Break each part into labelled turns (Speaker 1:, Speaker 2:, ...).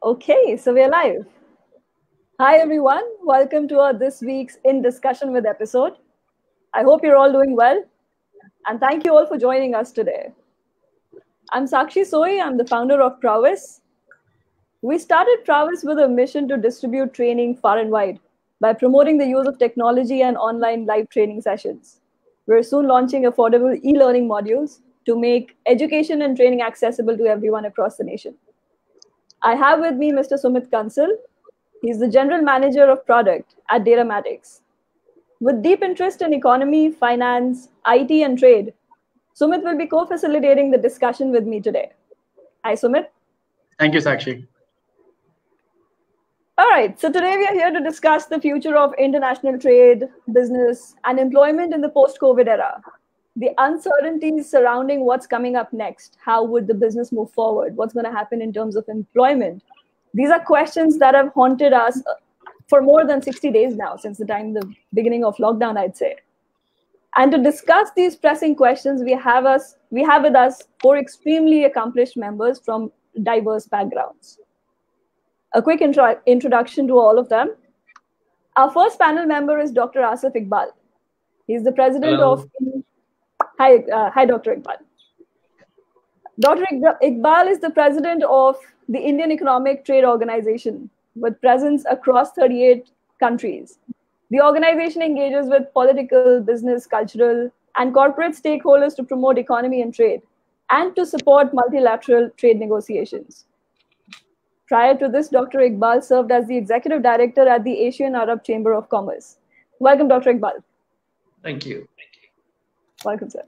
Speaker 1: Okay, so we're live. Hi, everyone. Welcome to our this week's In Discussion with episode. I hope you're all doing well, and thank you all for joining us today. I'm Sanjay Soi. I'm the founder of ProwS. We started ProwS with a mission to distribute training far and wide by promoting the use of technology and online live training sessions. We're soon launching affordable e-learning modules to make education and training accessible to everyone across the nation. I have with me Mr. Sumit Kansal. He's the General Manager of Product at Datamatics. With deep interest in economy, finance, IT, and trade, Sumit will be co-facilitating the discussion with me today. Hi, Sumit.
Speaker 2: Thank you, Sakshi.
Speaker 1: All right, so today we are here to discuss the future of international trade, business, and employment in the post-COVID era. The uncertainties surrounding what's coming up next. How would the business move forward? What's going to happen in terms of employment? These are questions that have haunted us for more than 60 days now, since the beginning of lockdown, I'd say. And to discuss these pressing questions, we have with us four extremely accomplished members from diverse backgrounds. A quick introduction to all of them. Our first panel member is Dr. Asif Iqbal. He's the president of... Hi, Dr. Iqbal. Dr. Iqbal is the president of the Indian Economic Trade Organization with presence across 38 countries. The organization engages with political, business, cultural, and corporate stakeholders to promote economy and trade and to support multilateral trade negotiations. Prior to this, Dr. Iqbal served as the executive director at the Asian Arab Chamber of Commerce. Welcome, Dr. Iqbal.
Speaker 2: Thank you.
Speaker 1: Welcome, sir.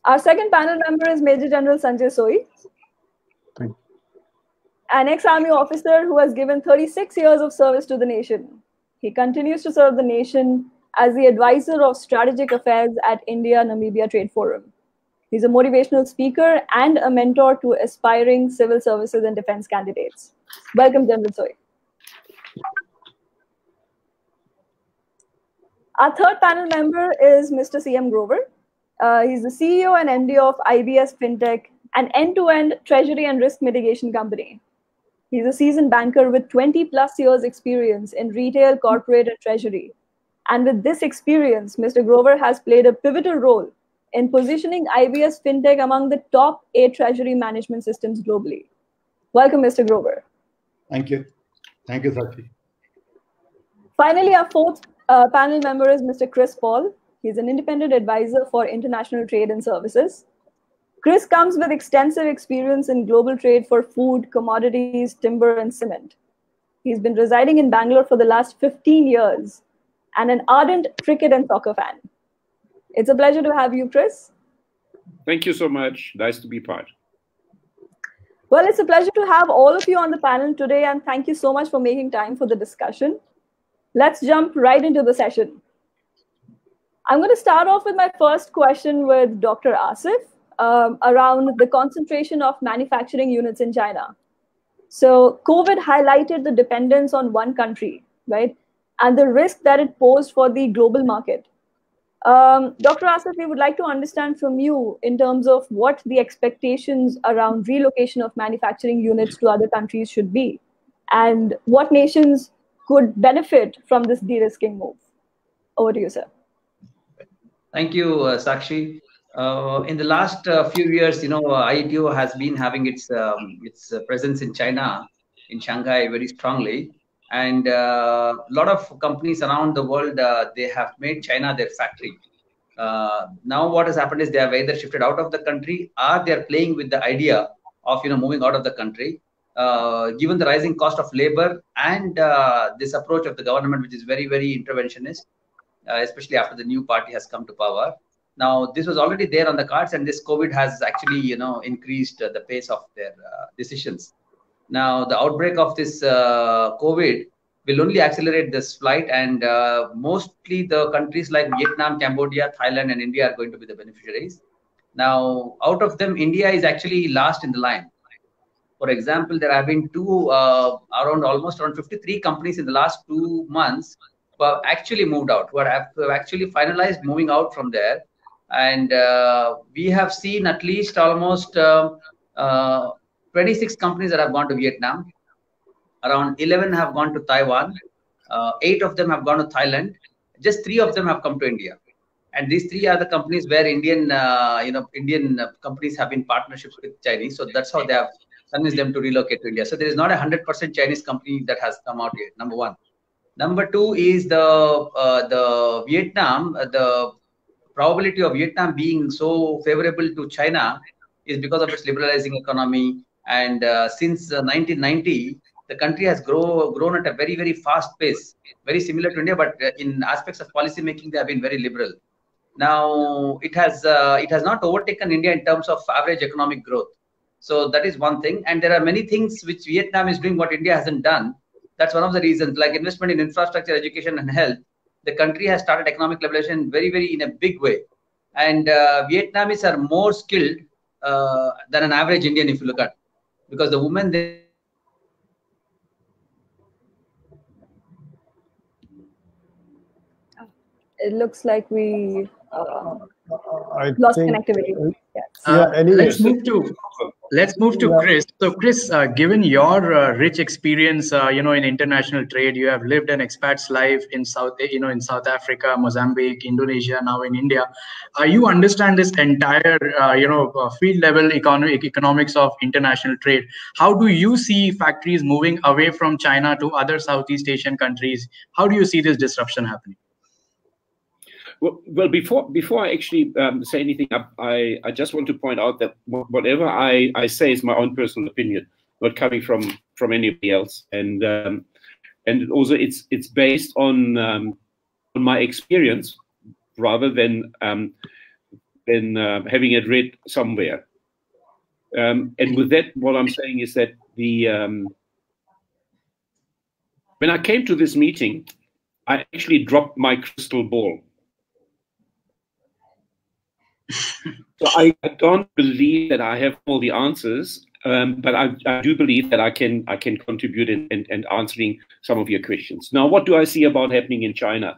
Speaker 1: Our second panel member is Major General Sanjay Soi, an ex-army officer who has given 36 years of service to the nation. He continues to serve the nation as the advisor of strategic affairs at India-Namibia Trade Forum. He's a motivational speaker and a mentor to aspiring civil services and defense candidates. Welcome, General Soi. Our third panel member is Mr. C.M. Grover. He's the CEO and MD of IBSFINtech, an end-to-end treasury and risk mitigation company. He's a seasoned banker with 20+ years experience in retail, corporate, and treasury. And with this experience, Mr. Grover has played a pivotal role in positioning IBSFINtech among the top 8 treasury management systems globally. Welcome, Mr. Grover.
Speaker 3: Thank you. Thank you, Sakshi.
Speaker 1: Finally, our fourth panel member is Mr. Pohl. He's an independent advisor for international trade and services. Chris comes with extensive experience in global trade for food, commodities, timber, and cement. He's been residing in Bangalore for the last 15 years and an ardent cricket and soccer fan. It's a pleasure to have you, Chris.
Speaker 4: Thank you so much. Nice to be part.
Speaker 1: Well, it's a pleasure to have all of you on the panel today, and thank you so much for making time for the discussion. Let's jump right into the session. I'm going to start off with my first question with Dr. Asif around the concentration of manufacturing units in China. So COVID highlighted the dependence on one country, right? And the risk that it posed for the global market. Dr. Asif, we would like to understand from you in terms of what the expectations around relocation of manufacturing units to other countries should be, and what nations could benefit from this de-risking move. Over to you, sir.
Speaker 5: Thank you, Sakshi. In the last few years, IETO has been having its presence in China, in Shanghai, very strongly. And a lot of companies around the world, they have made China their factory. Now what has happened is they have either shifted out of the country or they are playing with the idea of moving out of the country. Given the rising cost of labor and this approach of the government, which is very, very interventionist, especially after the new party has come to power. Now, this was already there on the cards, and this COVID has actually, increased the pace of their decisions. Now, the outbreak of this COVID will only accelerate this flight, and mostly the countries like Vietnam, Cambodia, Thailand, and India are going to be the beneficiaries. Now, out of them, India is actually last in the line. For example, there have been almost around 53 companies in the last 2 months who have actually moved out, who have actually finalized moving out from there. And we have seen at least almost 26 companies that have gone to Vietnam. Around 11 have gone to Taiwan. 8 of them have gone to Thailand. Just 3 of them have come to India. And these 3 are the companies where Indian companies have been partnerships with Chinese. So that's how they have convinced them to relocate to India. So there is not a 100% Chinese company that has come out yet. Number 1. Number 2 is the Vietnam. The probability of Vietnam being so favorable to China is because of its liberalizing economy. And since 1990, the country has grown at a very, very fast pace, very similar to India, but in aspects of policy making, they have been very liberal. Now, it has not overtaken India in terms of average economic growth. So that is one thing. And there are many things which Vietnam is doing what India hasn't done. That's one of the reasons, like investment in infrastructure, education, and health. The country has started economic liberalization very, very in a big way. And Vietnamese are more skilled than an average Indian, if you look at, because the women there.
Speaker 1: It looks like we
Speaker 6: I
Speaker 1: lost
Speaker 6: think,
Speaker 1: connectivity. Yes.
Speaker 6: yeah, anyway.
Speaker 2: Let's move to Chris. So, Chris, given your rich experience, in international trade, you have lived an expat's life in South Africa, Mozambique, Indonesia, now in India. You understand this entire, field level economics of international trade. How do you see factories moving away from China to other Southeast Asian countries? How do you see this disruption happening?
Speaker 4: Well, before I actually say anything, I just want to point out that whatever I say is my own personal opinion, not coming from anybody else, and also it's based on my experience rather than having it read somewhere. And with that, what I'm saying is that when I came to this meeting, I actually dropped my crystal ball. So I don't believe that I have all the answers, but I do believe that I can contribute in answering some of your questions. Now, what do I see about happening in China?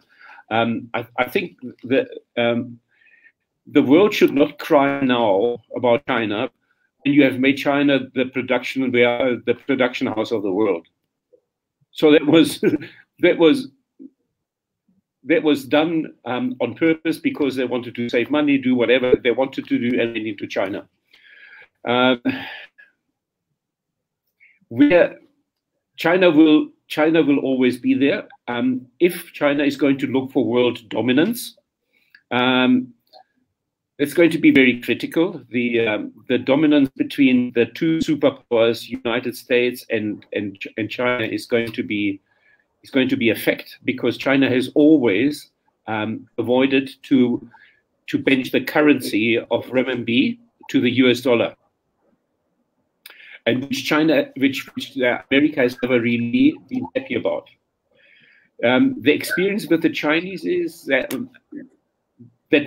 Speaker 4: I think that the world should not cry now about China when you have made China the production house of the world. So that was done on purpose because they wanted to save money, do whatever they wanted to do, and they into China. Where China will always be there. If China is going to look for world dominance, it's going to be very critical. The dominance between the two superpowers, United States and China, is going to be a fact, because China has always avoided to bench the currency of renminbi to the US dollar, and which America has never really been happy about. The experience with the Chinese is that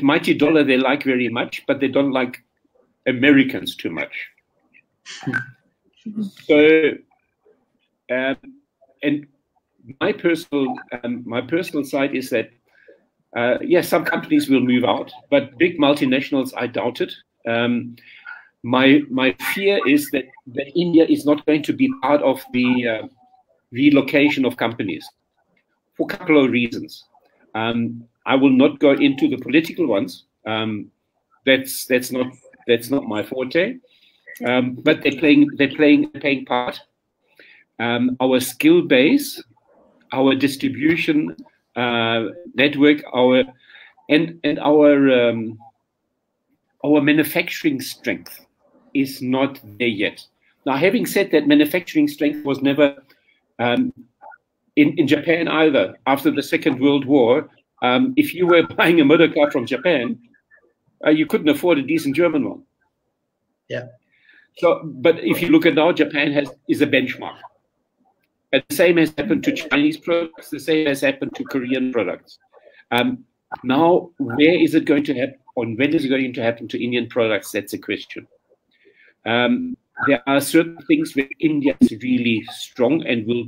Speaker 4: mighty dollar they like very much, but they don't like Americans too much. So, and my personal side is that yes, some companies will move out, but big multinationals, I doubt it. My fear is that India is not going to be part of the relocation of companies for a couple of reasons. I will not go into the political ones. That's not my forte. But they're playing part. Our skill base, our distribution network, our manufacturing strength is not there yet. Now, having said that, manufacturing strength was never in Japan either. After the Second World War, if you were buying a motor car from Japan, you couldn't afford a decent German one.
Speaker 2: Yeah.
Speaker 4: So, but if you look at now, Japan is a benchmark. And the same has happened to Chinese products. The same has happened to Korean products. Now, where is it going to happen? On when is it going to happen to Indian products? That's a question. There are certain things where India is really strong and will,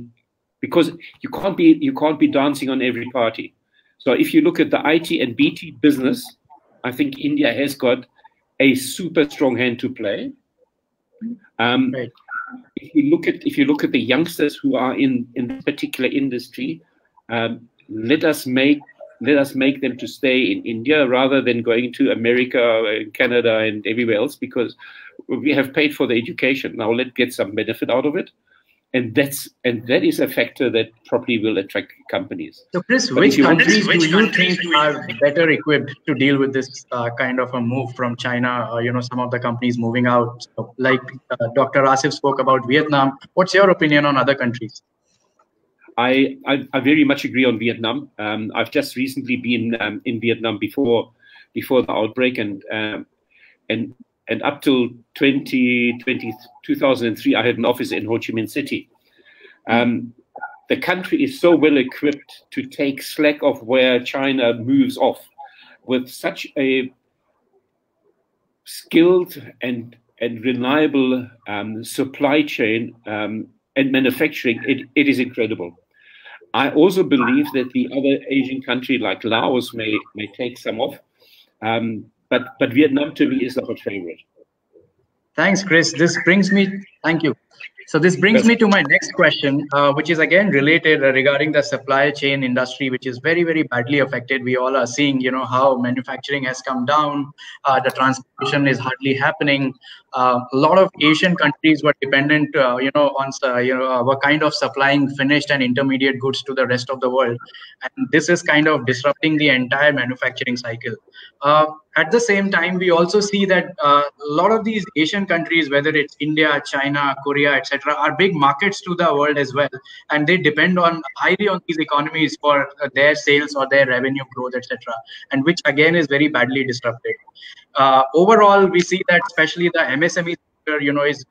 Speaker 4: because you can't be dancing on every party. So if you look at the IT and BT business, I think India has got a super strong hand to play.
Speaker 2: Right.
Speaker 4: if you look at the youngsters who are in this particular industry, let us make them to stay in India rather than going to America, Canada, and everywhere else, because we have paid for the education. Now let's get some benefit out of it. And that is a factor that probably will attract companies.
Speaker 2: So, Chris, which countries do you think are better equipped to deal with this kind of a move from China? Some of the companies moving out, so, like Dr. Asif spoke about Vietnam. What's your opinion on other countries?
Speaker 4: I very much agree on Vietnam. I've just recently been in Vietnam before the outbreak, and up till 2003, I had an office in Ho Chi Minh City. The country is so well equipped to take slack of where China moves off, with such a skilled and reliable supply chain and manufacturing. It is incredible. I also believe that the other Asian country like Laos may take some off. But Vietnam to me is the hot favorite.
Speaker 2: Thanks, Chris. Thank you. So this brings me to my next question, which is again related regarding the supply chain industry, which is very, very badly affected. We all are seeing, how manufacturing has come down. The transportation is hardly happening. A lot of Asian countries were dependent, were kind of supplying finished and intermediate goods to the rest of the world. And this is kind of disrupting the entire manufacturing cycle. At the same time, we also see that a lot of these Asian countries, whether it's India, China, Korea, etc., are big markets to the world as well, and they depend highly on these economies for their sales or their revenue growth, etc., and which again is very badly disrupted. Overall, we see that especially the MSME sector, is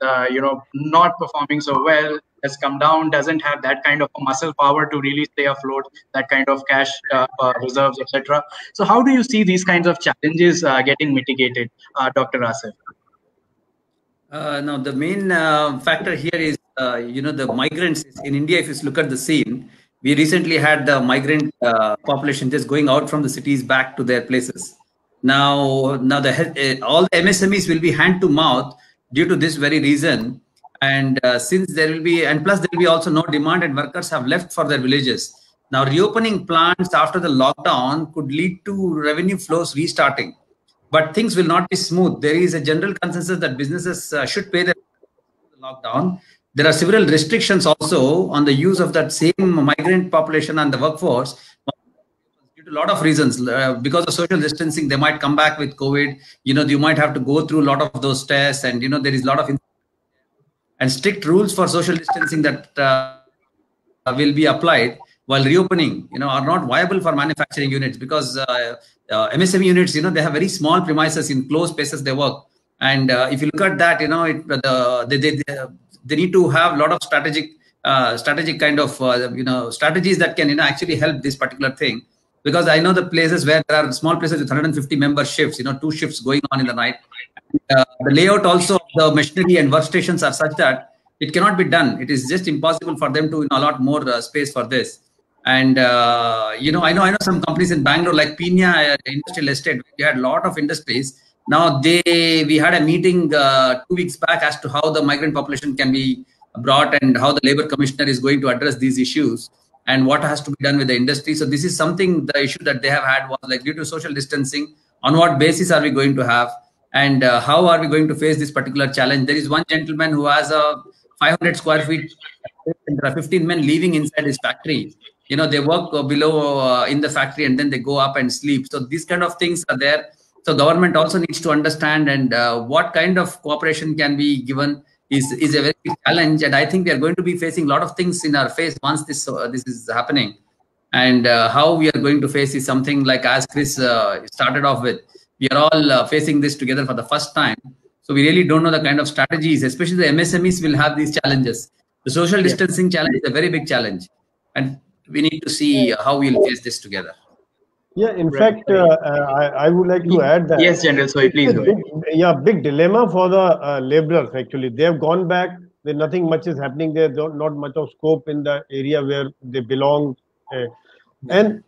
Speaker 2: not performing so well. Has come down, doesn't have that kind of muscle power to really stay afloat, that kind of cash reserves, etc. So how do you see these kinds of challenges getting mitigated, Dr. Asif?
Speaker 5: Now, the main factor here is, the migrants in India. If you look at the scene, we recently had the migrant population just going out from the cities back to their places. Now all the MSMEs will be hand to mouth due to this very reason. And since there will be, and plus there will be also no demand, and workers have left for their villages. Now, reopening plants after the lockdown could lead to revenue flows restarting, but things will not be smooth. There is a general consensus that businesses should pay their lockdown. There are several restrictions also on the use of that same migrant population and the workforce due to a lot of reasons. Because of social distancing, they might come back with COVID. You might have to go through a lot of those tests, and there is a lot of and strict rules for social distancing that will be applied while reopening, are not viable for manufacturing units, because MSME units, they have very small premises in closed spaces they work. And if you look at that, they need to have a lot of strategic kind of, strategies that can, actually help this particular thing. Because I know the places where there are small places with 150 member shifts, 2 shifts going on in the night. The layout also of the machinery and workstations are such that it cannot be done. It is just impossible for them to allot more space for this. And I know some companies in Bangalore, like Pina Industrial Estate, we had a lot of industries. Now we had a meeting 2 weeks back as to how the migrant population can be brought and how the labor commissioner is going to address these issues and what has to be done with the industry. So this is something, the issue that they have had was like, due to social distancing, on what basis are we going to have, and how are we going to face this particular challenge? There is one gentleman who has a 500 square feet, and there are 15 men living inside his factory. They work below in the factory, and then they go up and sleep. So these kind of things are there. So government also needs to understand, and what kind of cooperation can be given is a very big challenge. And I think we are going to be facing a lot of things in our face once this is happening. And how we are going to face is something like, as Chris started off with, we are all facing this together for the first time. So we really don't know the kind of strategies, especially the MSMEs will have these challenges. The social distancing challenge is a very big challenge. And we need to see how we'll face this together.
Speaker 6: Yeah, in fact, I would like to add that.
Speaker 2: Yes, General Soi, please go ahead.
Speaker 6: Big dilemma for the laborers, actually. They have gone back. Nothing much is happening there. Not much of scope in the area where they belong. And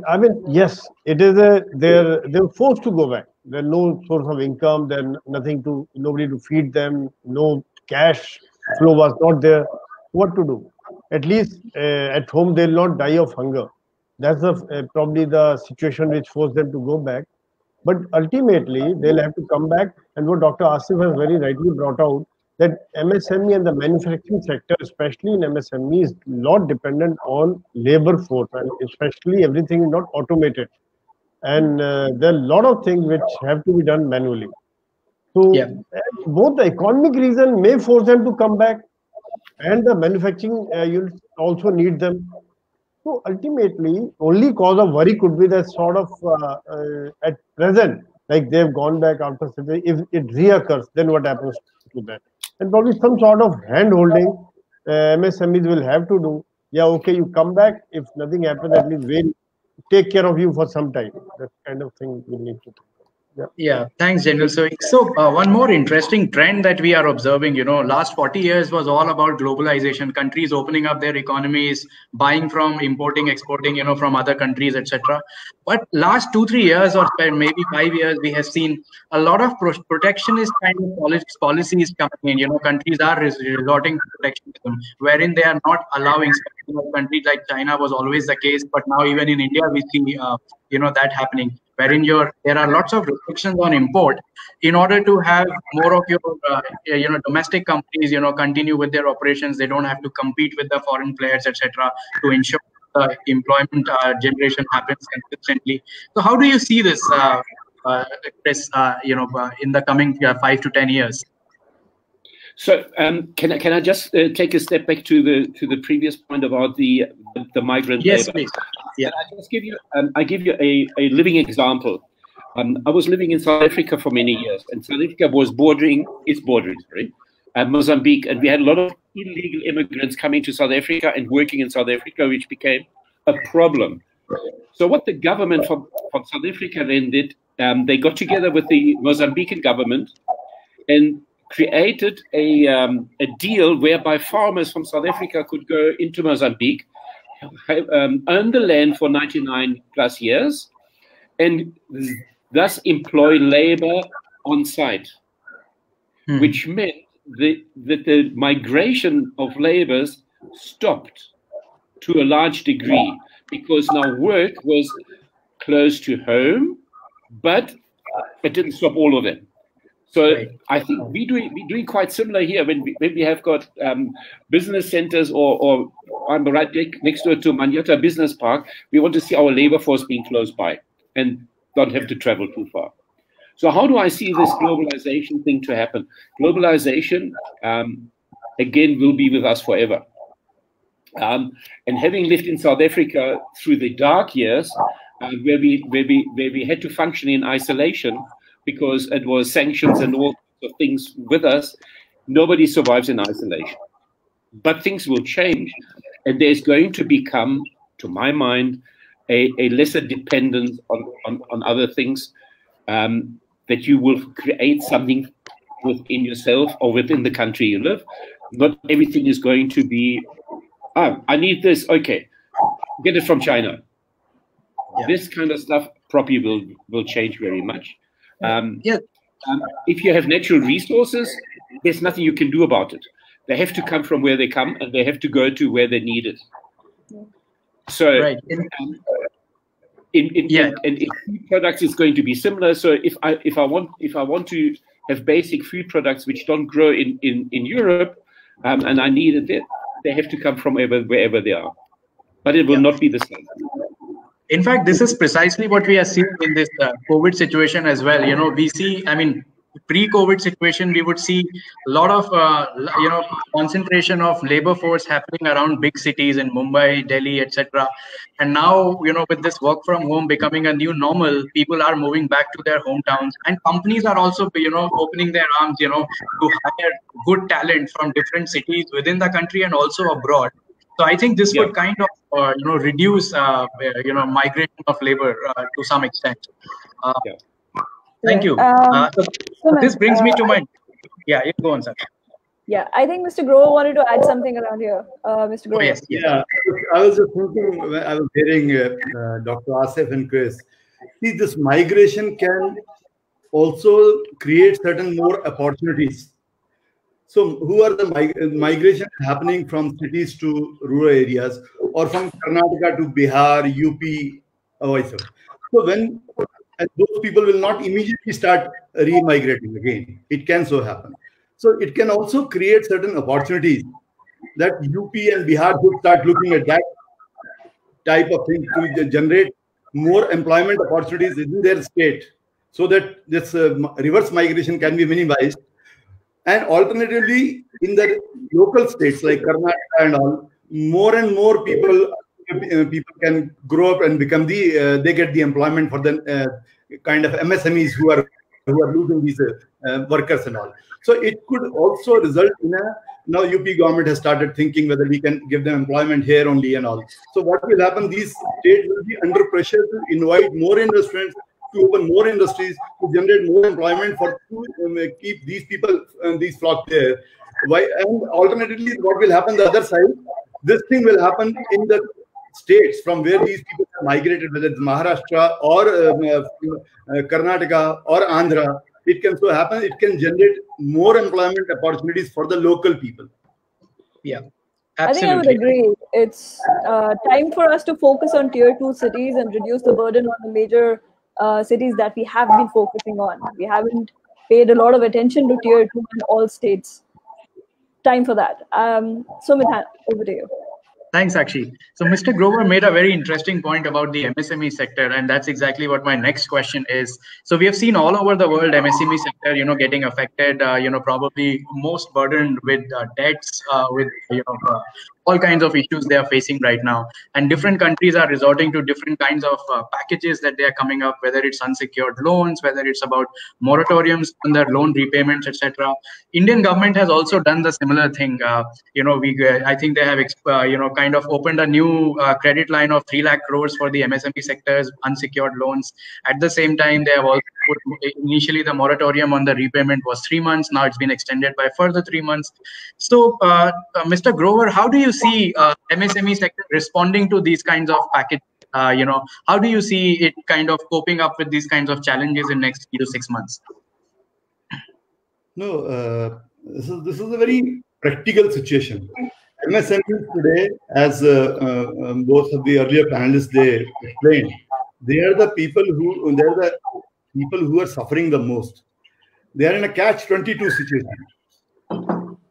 Speaker 6: I mean, yes, it is they're forced to go back. There's no source of income. There's nobody to feed them. No cash flow was not there. What to do? At least at home they'll not die of hunger. That's probably the situation which forced them to go back. But ultimately, they'll have to come back. And what Dr. Asif has very rightly brought out, that MSME and the manufacturing sector, especially in MSME, is a lot dependent on labor force, and especially everything is not automated. And there are a lot of things which have to be done manually. So both the economic reason may force them to come back, and the manufacturing units also need them. So ultimately, only cause of worry could be that sort of at present, like they've gone back after surgery. If it reoccurs, then what happens to that? And probably some sort of hand holding MSMEs will have to do. Yeah, okay, you come back. If nothing happens, at least we'll take care of you for some time. That kind of thing we need to do.
Speaker 2: Yeah, thanks, General. So one more interesting trend that we are observing, last 40 years was all about globalization, countries opening up their economies, buying from, importing, exporting, from other countries, etc. But last 2-3 years or maybe 5 years, we have seen a lot of protectionist kind of policies coming in. Countries are resorting to protectionism, wherein they are not allowing, countries like China was always the case, but now even in India, we see, that happening, wherein there are lots of restrictions on import in order to have more of your, domestic companies, continue with their operations. They don't have to compete with the foreign players, etc., to ensure employment generation happens consistently. So how do you see this, Chris, in the coming 5 to 10 years?
Speaker 4: So can I just take a step back to the previous point about the migrant labor?
Speaker 2: Yes, please. Yeah.
Speaker 4: I just give you a living example. I was living in South Africa for many years, and South Africa was bordering Mozambique, and we had a lot of illegal immigrants coming to South Africa and working in South Africa, which became a problem. So what the government from South Africa then did, they got together with the Mozambican government and created a deal whereby farmers from South Africa could go into Mozambique, own the land for 99 plus years, and thus employ labor on site, which meant that the migration of laborers stopped to a large degree, because now work was close to home, but it didn't stop all of them. So I think we're doing quite similar here when we have got business centers, or I'm right next door to Manyata Business Park. We want to see our labor force being close by and don't have to travel too far. So how do I see this globalization thing to happen? Globalization, again, will be with us forever. And having lived in South Africa through the dark years, where we had to function in isolation, because it was sanctions and all sorts of things with us, nobody survives in isolation. But things will change, and there's going to become, to my mind, a lesser dependence on other things, that you will create something within yourself or within the country you live. Not everything is going to be, I need this, okay, get it from China. Yeah. This kind of stuff probably will change very much. If you have natural resources, there's nothing you can do about it. They have to come from where they come, and they have to go to where they're needed. So, in food products, it's going to be similar. So, if I want to have basic food products which don't grow in Europe, and I need it, they have to come from wherever they are. But it will not be the same.
Speaker 2: In fact, this is precisely what we are seeing in this COVID situation as well. We see, pre-COVID situation, we would see a lot of, concentration of labor force happening around big cities in Mumbai, Delhi, etc. And now, with this work from home becoming a new normal, people are moving back to their hometowns, and companies are also, opening their arms, to hire good talent from different cities within the country and also abroad. So I think this would kind of, reduce, migration of labor to some extent. Thank you. So this brings me to my, you go on, sir.
Speaker 1: Yeah, I think Mr. Grover wanted to add something around here. Mr. Grover.
Speaker 3: Oh, yes. Yeah, I was just thinking when I was hearing Dr. Asif and Chris. See, this migration can also create certain more opportunities. So who are the migration happening from cities to rural areas, or from Karnataka to Bihar, UP, or vice versa? So when those people will not immediately start re-migrating again. It can so happen. So it can also create certain opportunities that UP and Bihar should start looking at that type of thing to generate more employment opportunities in their state, so that this reverse migration can be minimized. And alternatively, in the local states like Karnataka and all, more and more people can grow up and become they get the employment for the kind of MSMEs who are losing these workers and all. So it could also result in now UP government has started thinking whether we can give them employment here only and all. So what will happen? These states will be under pressure to invite more investments, to open more industries, to generate more employment to keep these people and these flock there. And alternatively, what will happen the other side? This thing will happen in the states from where these people are migrated, whether it's Maharashtra or Karnataka or Andhra. It can so happen, it can generate more employment opportunities for the local people.
Speaker 7: Yeah, absolutely.
Speaker 1: I think I would agree. It's time for us to focus on tier 2 cities and reduce the burden on the major cities that we have been focusing on. We haven't paid a lot of attention to tier 2 in all states. Time for that. Sumit, over to you.
Speaker 2: Thanks, Sakshi. So Mr. Grover made a very interesting point about the MSME sector, and that's exactly what my next question is. So we have seen all over the world MSME sector, getting affected, probably most burdened with debts, with all kinds of issues they are facing right now. And different countries are resorting to different kinds of packages that they are coming up, whether it's unsecured loans, whether it's about moratoriums on their loan repayments, etc. Indian government has also done the similar thing. I think they have, kind of opened a new credit line of 3 lakh crores for the MSME sectors, unsecured loans. At the same time, they have also put, initially the moratorium on the repayment was 3 months. Now it's been extended by further 3 months. So, Mr. Grover, how do you see MSME sector responding to these kinds of packages? How do you see it kind of coping up with these kinds of challenges in next 3 to 6 months?
Speaker 3: No, this is a very practical situation. MSMEs today, as both of the earlier panelists they explained, they are the people who are suffering the most. They are in a catch-22 situation.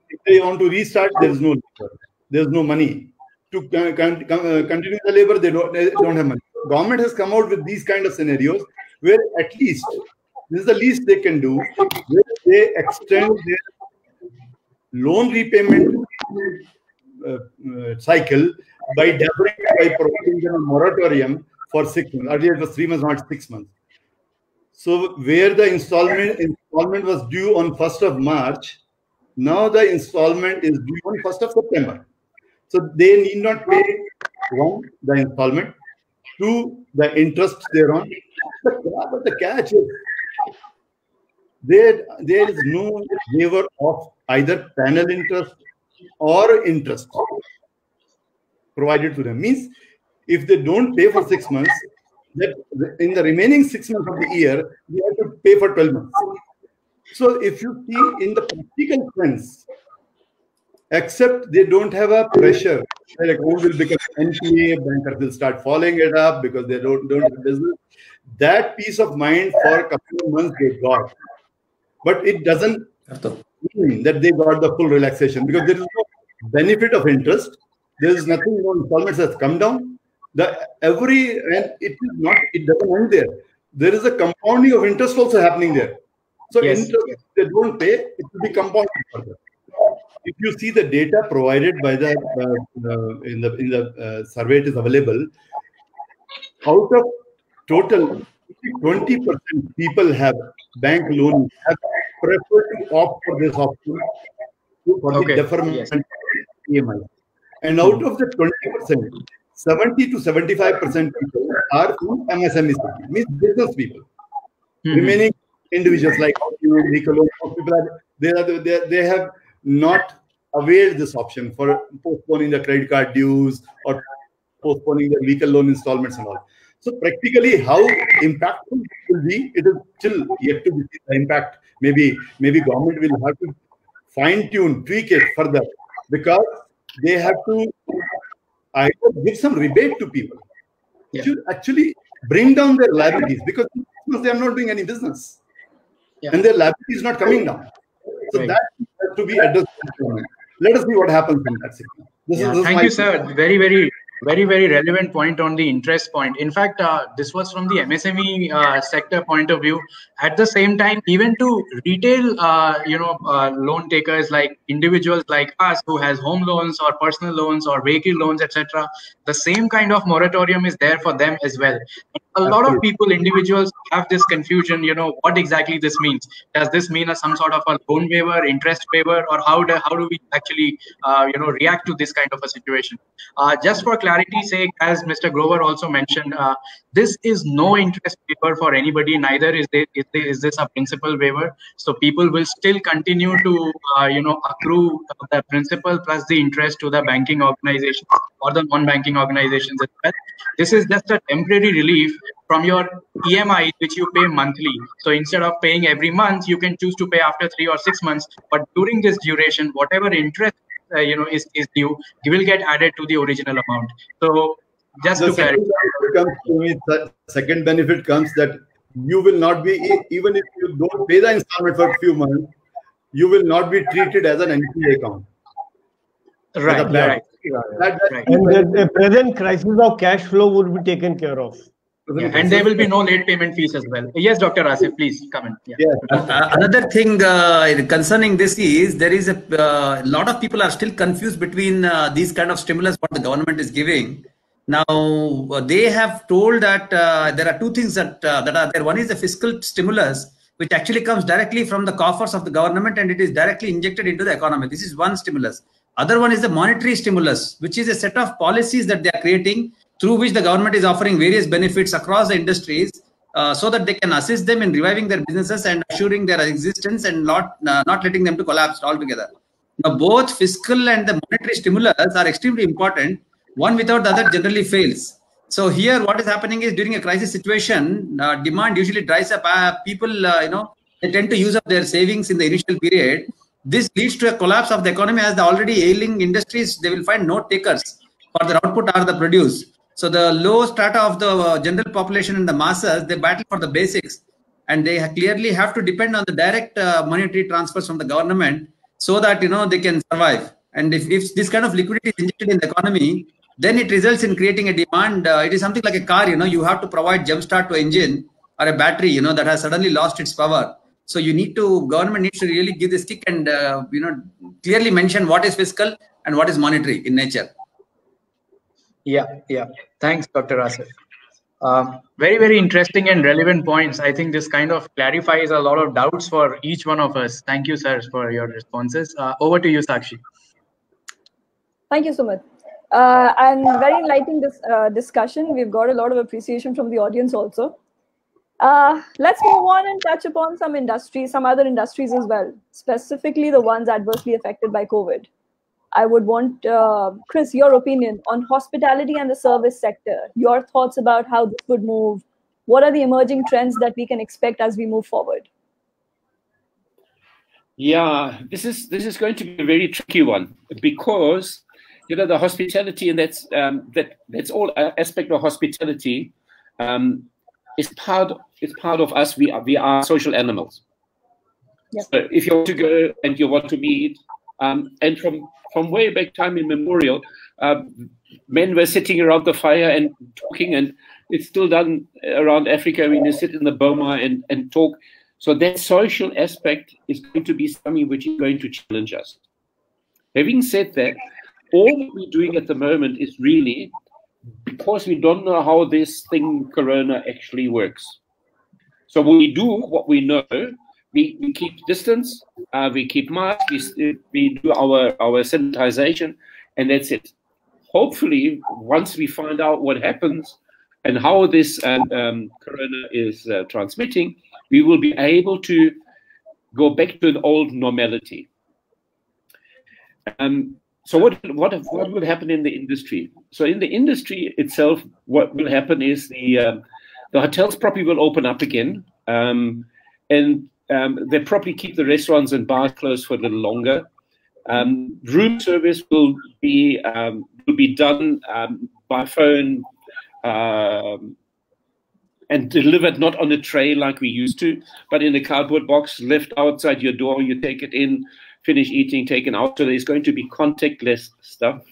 Speaker 3: If they want to restart, there is no labor, there is no money to continue the labor. They don't have money. Government has come out with these kind of scenarios where at least this is the least they can do, where they extend their loan repayment cycle by providing them a moratorium for 6 months. Earlier it was 3 months, not 6 months. So where the installment was due on 1st of March, now the installment is due on 1st of September. So they need not pay, 1, the installment, 2, the interest thereon. But the catch is there is no waiver of either panel interest or interest provided to them. Means if they don't pay for 6 months, that in the remaining 6 months of the year, they have to pay for 12 months. So if you see in the practical sense, except they don't have a pressure, their account will become NPA, bankers will start following it up because they don't have business. That peace of mind for a couple of months they got. But it doesn't mean that they got the full relaxation, because there is no benefit of interest. There is nothing, installments has come down. It doesn't end there. There is a compounding of interest also happening there. So interest, if they don't pay, it will be compounded further. If you see the data provided by the in the survey, it is available. Out of total, 20% people have bank loans have preferred to opt for this option for the deferment EMI. And out of the 20%, 70 to 75% people are in MSME segment, means business people. Remaining individuals like vehicle loans, people they have not availed this option for postponing the credit card dues or postponing the vehicle loan installments and all. So practically, how impactful it will be, it is still yet to be seen. The impact. Maybe government will have to fine-tune, tweak it further, because they have to either give some rebate to people, to actually bring down their liabilities, because they are not doing any business, and their liability is not coming down. So that has to be addressed. Let us see what happens in that situation.
Speaker 2: Thank you, sir. Very relevant point on the interest point. In fact, this was from the MSME sector point of view. At the same time, even to retail, loan takers, like individuals like us who has home loans or personal loans or vehicle loans, etc., the same kind of moratorium is there for them as well. A lot of people, individuals, have this confusion. What exactly this means. Does this mean some sort of a loan waiver, interest waiver, or how do we actually react to this kind of a situation? Just for clarity's sake, as Mr. Grover also mentioned, this is no interest waiver for anybody. Neither is this a principal waiver. So people will still continue to accrue the principal plus the interest to the banking organizations or the non-banking organizations as well. This is just a temporary relief from your EMI, which you pay monthly. So instead of paying every month, you can choose to pay after 3 or 6 months. But during this duration, whatever interest is due, you will get added to the original amount. So just to clarify,
Speaker 3: the second benefit comes that you will not be, even if you don't pay the installment for a few months, you will not be treated as an NPA account.
Speaker 2: Right.
Speaker 6: And the present crisis of cash flow would be taken care of.
Speaker 2: And there will be no late payment fees as well. Yes, Dr. Asif, please comment.
Speaker 5: Another thing concerning this is there is a lot of people are still confused between these kind of stimulus what the government is giving. Now they have told that there are two things that are there. One is the fiscal stimulus, which actually comes directly from the coffers of the government and it is directly injected into the economy. This is one stimulus. Other one is the monetary stimulus, which is a set of policies that they are creating, through which the government is offering various benefits across the industries so that they can assist them in reviving their businesses and assuring their existence and not letting them to collapse altogether. Now, both fiscal and the monetary stimulus are extremely important. One without the other generally fails. So here what is happening is during a crisis situation, demand usually dries up. People, they tend to use up their savings in the initial period. This leads to a collapse of the economy as the already ailing industries, they will find no takers for their output or the produce. So the low strata of the general population and the masses, they battle for the basics, and they clearly have to depend on the direct monetary transfers from the government so that they can survive. And if this kind of liquidity is injected in the economy, then it results in creating a demand. It is something like a car. You have to provide jump start to engine or a battery. That has suddenly lost its power. So government needs to really give the stick and clearly mention what is fiscal and what is monetary in nature.
Speaker 2: Yeah. Thanks, Dr. Asif. Very interesting and relevant points. I think this kind of clarifies a lot of doubts for each one of us. Thank you, sir, for your responses. Over to you, Sakshi.
Speaker 1: Thank you, Sumit. And very enlightening discussion. We've got a lot of appreciation from the audience also. Let's move on and touch upon some other industries as well, specifically the ones adversely affected by COVID. I would want, Chris, your opinion on hospitality and the service sector, your thoughts about how this would move. What are the emerging trends that we can expect as we move forward?
Speaker 4: Yeah, this is going to be a very tricky one because the hospitality, and that's all aspect of hospitality is part of us. We are social animals.
Speaker 1: Yep.
Speaker 4: So if you want to go and you want to meet, and from way back time immemorial, men were sitting around the fire and talking, and it's still done around Africa. You sit in the boma and talk. So that social aspect is going to be something which is going to challenge us. Having said that, all that we're doing at the moment is really because we don't know how this thing, Corona, actually works. So we do what we know. We keep distance, we keep masks, we do our sanitization, and that's it. Hopefully, once we find out what happens and how this Corona is transmitting, we will be able to go back to an old normality. So what will happen in the industry? So in the industry itself, what will happen is the hotels probably will open up again, and they probably keep the restaurants and bars closed for a little longer. Room service will be done by phone and delivered not on a tray like we used to, but in a cardboard box left outside your door. You take it in, finish eating, take it out. So there's going to be contactless stuff.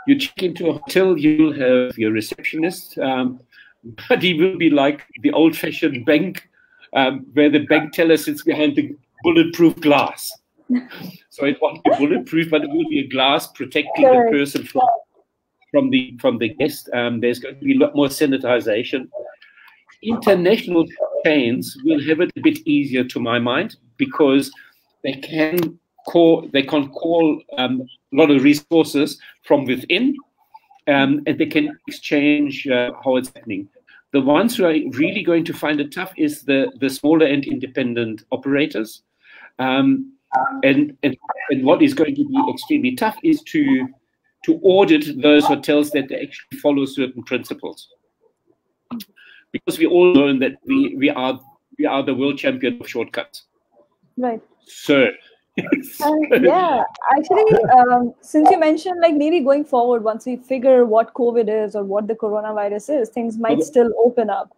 Speaker 4: You check into a hotel, you'll have your receptionist, but he will be like the old-fashioned bank, where the bank teller sits behind the bulletproof glass. So it won't be bulletproof, but it will be a glass protecting the person from the guest. There's going to be a lot more sanitization. International chains will have it a bit easier, to my mind, because they can call a lot of resources from within, and they can exchange how it's happening. The ones who are really going to find it tough is the smaller and independent operators. And what is going to be extremely tough is to audit those hotels that they actually follow certain principles, because we all know that we are the world champion of shortcuts.
Speaker 1: Right.
Speaker 4: So.
Speaker 1: Yeah, actually, since you mentioned, like, maybe going forward, once we figure what COVID is or what the coronavirus is, things might still open up.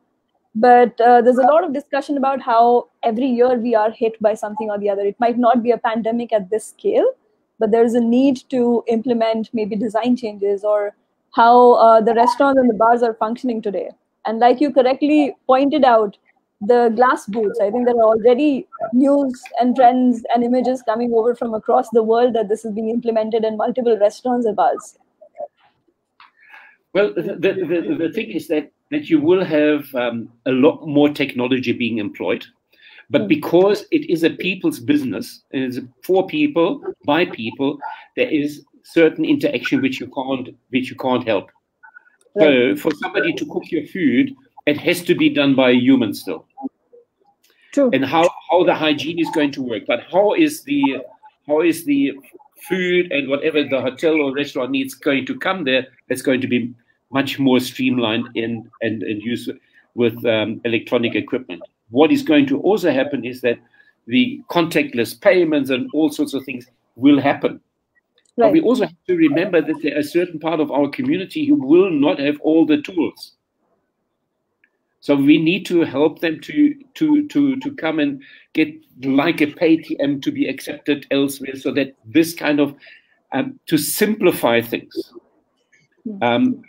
Speaker 1: But there's a lot of discussion about how every year we are hit by something or the other. It might not be a pandemic at this scale, but there's a need to implement maybe design changes or how the restaurants and the bars are functioning today. And like you correctly pointed out, the glass booths, I think there are already news and trends and images coming over from across the world that this is being implemented in multiple restaurants and bars.
Speaker 4: Well, the thing is that you will have a lot more technology being employed, but because it is a people's business, it is for people, by people, there is certain interaction which you can't help. So for somebody to cook your food, it has to be done by a human still.
Speaker 1: True.
Speaker 4: And how the hygiene is going to work, but how is the food and whatever the hotel or restaurant needs going to come there, it's going to be much more streamlined and used with electronic equipment. What is going to also happen is that the contactless payments and all sorts of things will happen. Right. But we also have to remember that there are a certain part of our community who will not have all the tools. So we need to help them to come and get like a PayTM to be accepted elsewhere, so that this kind of to simplify things. And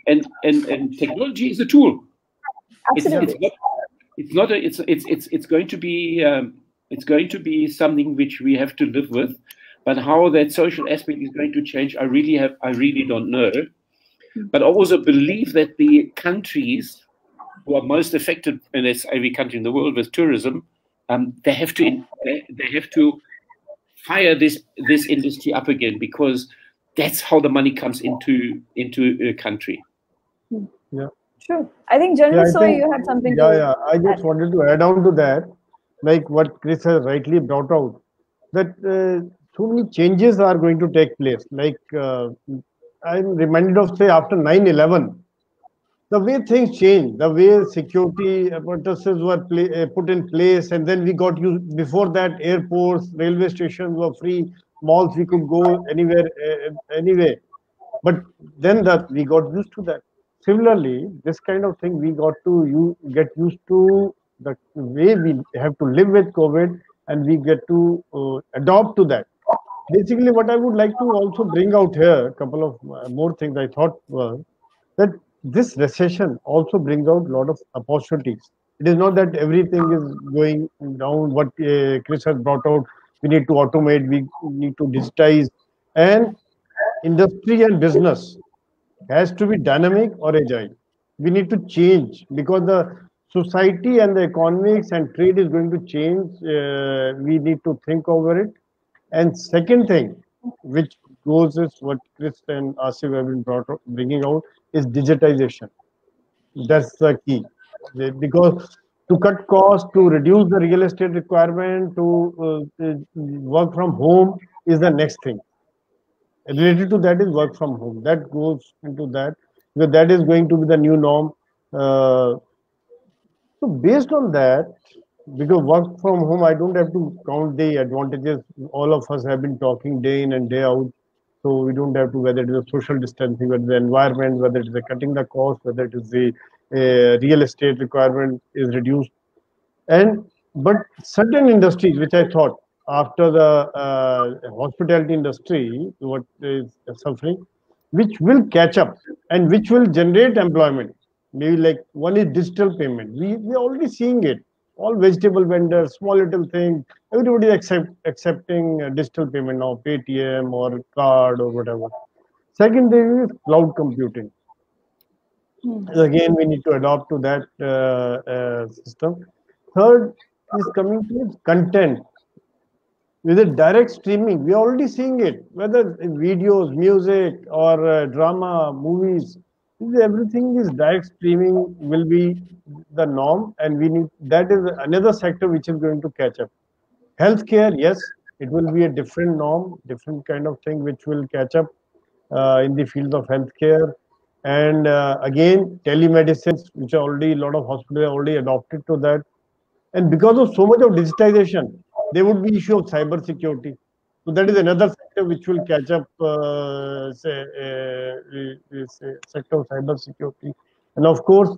Speaker 4: technology is a tool.
Speaker 1: Absolutely.
Speaker 4: It's going to be something which we have to live with, but how that social aspect is going to change, I really don't know. But I also believe that the countries who are most affected, and it's every country in the world with tourism, they have to fire this industry up again, because that's how the money comes into a country.
Speaker 1: Yeah. Sure. I think General Soi, you had something to
Speaker 6: Yeah. I just wanted to add on to that, like what Chris has rightly brought out, that so many changes are going to take place. Like I'm reminded of, say, after 9/11, the way things changed, the way security apparatuses were put in place, and then we got used. Before that, airports, railway stations were free, malls, we could go anywhere, anyway. But then we got used to that. Similarly, this kind of thing, we got to get used to the way we have to live with COVID, and we get to adopt to that. Basically, what I would like to also bring out here, a couple of more things I thought were that this recession also brings out a lot of opportunities. It is not that everything is going down. What Chris has brought out, we need to automate, we need to digitize, and industry and business has to be dynamic or agile. We need to change because the society and the economics and trade is going to change. We need to think over it. And second thing, which goes is what Chris and Asif have been bringing out, is digitization. That's the key. Because to cut costs, to reduce the real estate requirement, to work from home is the next thing. Related to that is work from home. That goes into that, because that is going to be the new norm. So based on that, because work from home, I don't have to count the advantages. All of us have been talking day in and day out. So we don't have to, whether it is a social distancing, whether the environment, whether it is a cutting the cost, whether it is the real estate requirement is reduced. And but certain industries, which I thought after the hospitality industry, what is suffering, which will catch up and which will generate employment. Maybe like one is digital payment. We are already seeing it. All vegetable vendors, small little thing, everybody is accepting digital payment now, Paytm or card or whatever. Second thing is cloud computing. Again, we need to adopt to that system. Third is coming to content. With a direct streaming, we are already seeing it, whether in videos, music, or drama, movies. Everything is direct streaming will be the norm, and we need that is another sector which is going to catch up. Healthcare, yes, it will be a different norm, different kind of thing which will catch up in the field of healthcare. And again, telemedicines, which are already a lot of hospitals are already adopted to that. And because of so much of digitization, there would be issue of cyber security. So that is another sector which will catch up, say, sector of cyber security. And of course,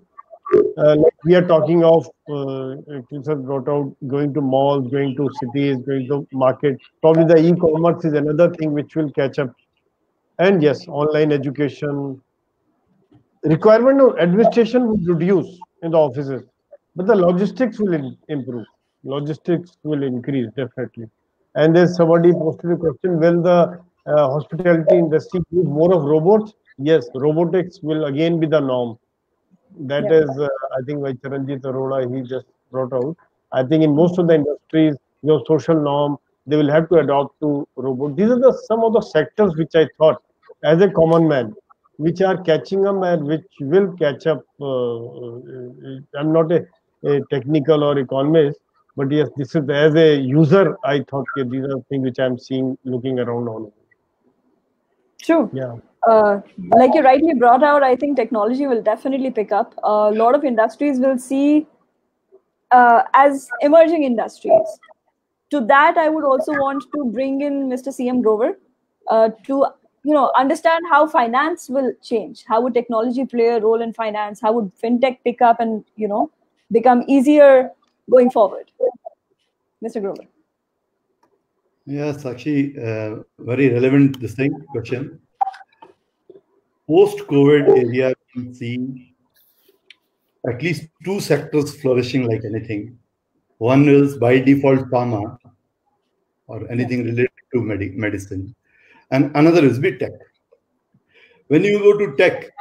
Speaker 6: like we are talking of, Chris has brought out going to malls, going to cities, going to market. Probably the e-commerce is another thing which will catch up. And yes, online education, requirement of administration would reduce in the offices, but the logistics will improve. Logistics will increase definitely. And there's somebody posted a question: will the hospitality industry use more of robots? Yes, robotics will again be the norm. That is, I think, by Charanjit Arora he just brought out. I think in most of the industries, your social norm, they will have to adopt to robot. These are the some of the sectors which I thought, as a common man, which are catching up and which will catch up. I'm not a technical or economist, but yes, this is as a user, I thought okay, these are things which I'm seeing looking around on.
Speaker 1: True.
Speaker 6: Yeah.
Speaker 1: Like you rightly brought out, I think technology will definitely pick up. A lot of industries will see as emerging industries. To that, I would also want to bring in Mr. CM Grover to understand how finance will change. How would technology play a role in finance? How would fintech pick up and become easier going forward? Mr. Grover.
Speaker 3: Yes, actually, very relevant this thing question. Post-COVID area, we see at least two sectors flourishing like anything. One is by default pharma or anything related to medicine, and another is big tech. When you go to tech,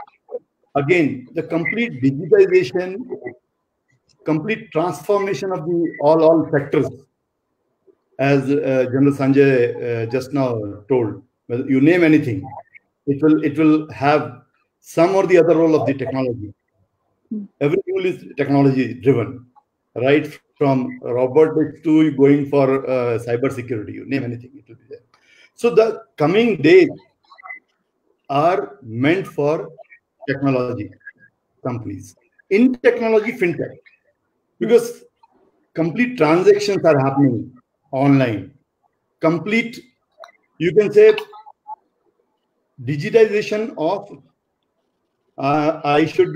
Speaker 3: again, the complete digitization, complete transformation of the all sectors, as General Sanjay just now told. Well, you name anything, it will have some or the other role of the technology. Everything is technology driven, right from robotics to going for cyber security. You name anything, it will be there. So the coming days are meant for technology companies. In technology, fintech, because complete transactions are happening online. Complete, you can say, digitization of, I should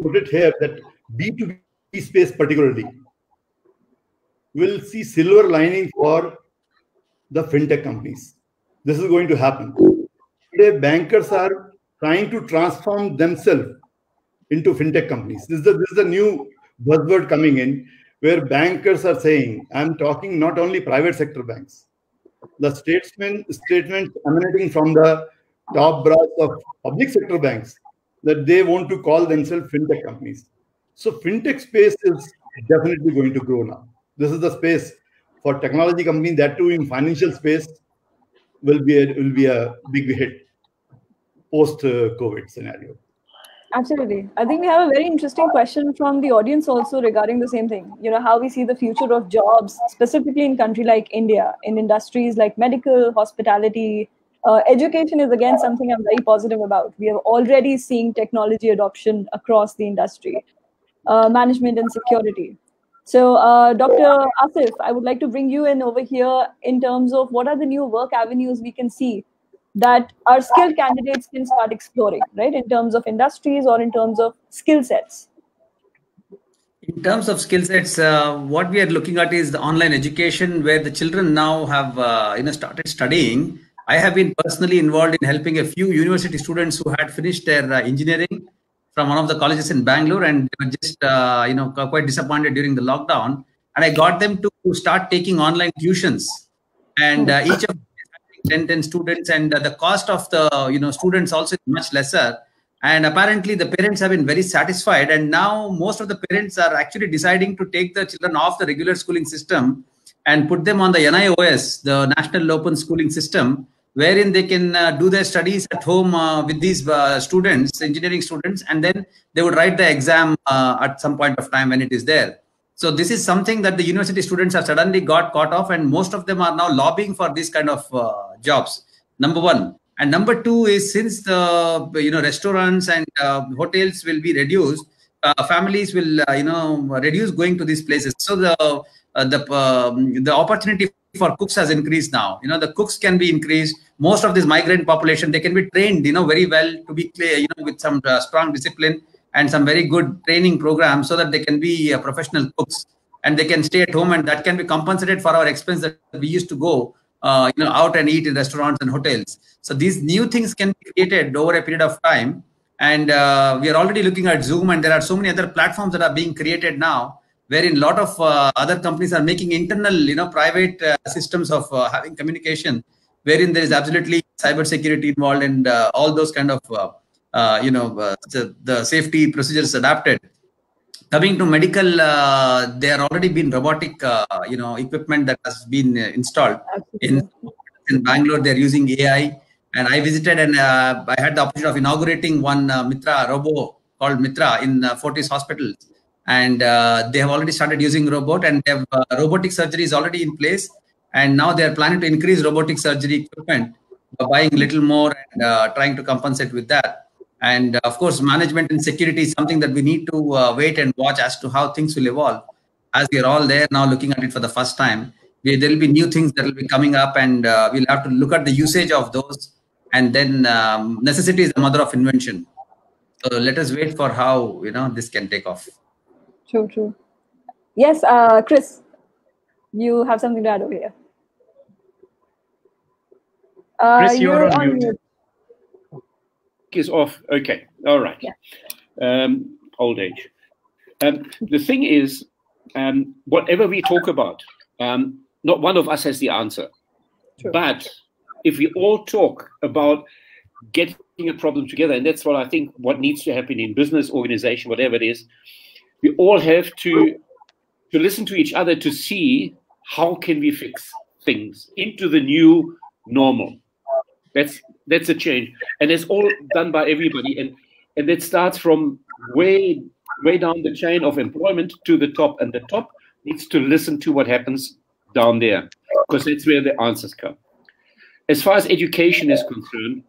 Speaker 3: put it here, that B2B space particularly will see silver lining for the fintech companies. This is going to happen. Today, bankers are trying to transform themselves into fintech companies. This is a new buzzword coming in, where bankers are saying, I'm talking not only private sector banks, the statements emanating from the top brass of public sector banks, that they want to call themselves fintech companies. So fintech space is definitely going to grow now. This is the space for technology companies, that too in financial space, will be a big hit post COVID scenario.
Speaker 1: Absolutely. I think we have a very interesting question from the audience also regarding the same thing. How we see the future of jobs, specifically in a country like India, in industries like medical, hospitality. Education is, again, something I'm very positive about. We are already seeing technology adoption across the industry. Management and security. So, Dr. Asif, I would like to bring you in over here in terms of what are the new work avenues we can see that our skilled candidates can start exploring, right? In terms of industries or in terms of skill sets.
Speaker 5: In terms of skill sets, what we are looking at is the online education, where the children now have started studying. I have been personally involved in helping a few university students who had finished their engineering from one of the colleges in Bangalore, and they were just quite disappointed during the lockdown. And I got them to start taking online tuitions, and each of them is having 10 students, and the cost of the students also is much lesser. And apparently the parents have been very satisfied, and now most of the parents are actually deciding to take the children off the regular schooling system and put them on the NIOS, the National Open Schooling System, wherein they can do their studies at home with these students, engineering students, and then they would write the exam at some point of time when it is there. So this is something that the university students have suddenly got caught off, and most of them are now lobbying for this kind of jobs, number one. And number two is, since the restaurants and hotels will be reduced, families will reduce going to these places. So the opportunity for cooks has increased now. The cooks can be increased. Most of this migrant population, they can be trained very well to be with some strong discipline and some very good training programs, so that they can be professional cooks, and they can stay at home, and that can be compensated for our expense that we used to go out and eat in restaurants and hotels. So these new things can be created over a period of time. And we are already looking at Zoom, and there are so many other platforms that are being created now, wherein a lot of other companies are making internal, private systems of having communication, wherein there is absolutely cybersecurity involved, and all those kind of, the safety procedures adapted. Coming to medical, there already been robotic, equipment that has been installed in Bangalore. They're using AI, and I visited, and I had the opportunity of inaugurating one Mitra robo called Mitra in Fortis Hospitals, and they have already started using robot, and they have robotic surgery is already in place, and now they are planning to increase robotic surgery equipment by buying a little more and trying to compensate with that. And of course, management and security is something that we need to wait and watch as to how things will evolve. As we are all there now looking at it for the first time, there will be new things that will be coming up, and we'll have to look at the usage of those. And then necessity is the mother of invention. So let us wait for how this can take off.
Speaker 1: True. Yes, Chris, you have something to add over here.
Speaker 2: Chris, you're on mute.
Speaker 4: Is off. Okay. All right.
Speaker 1: Yeah.
Speaker 4: Old age. The thing is, whatever we talk about, not one of us has the answer.
Speaker 1: True.
Speaker 4: But if we all talk about getting a problem together, and that's what I think what needs to happen in business, organization, whatever it is, we all have to listen to each other to see how can we fix things into the new normal. That's a change, and it's all done by everybody, and it starts from way down the chain of employment to the top, and the top needs to listen to what happens down there, because that's where the answers come. As far as education is concerned,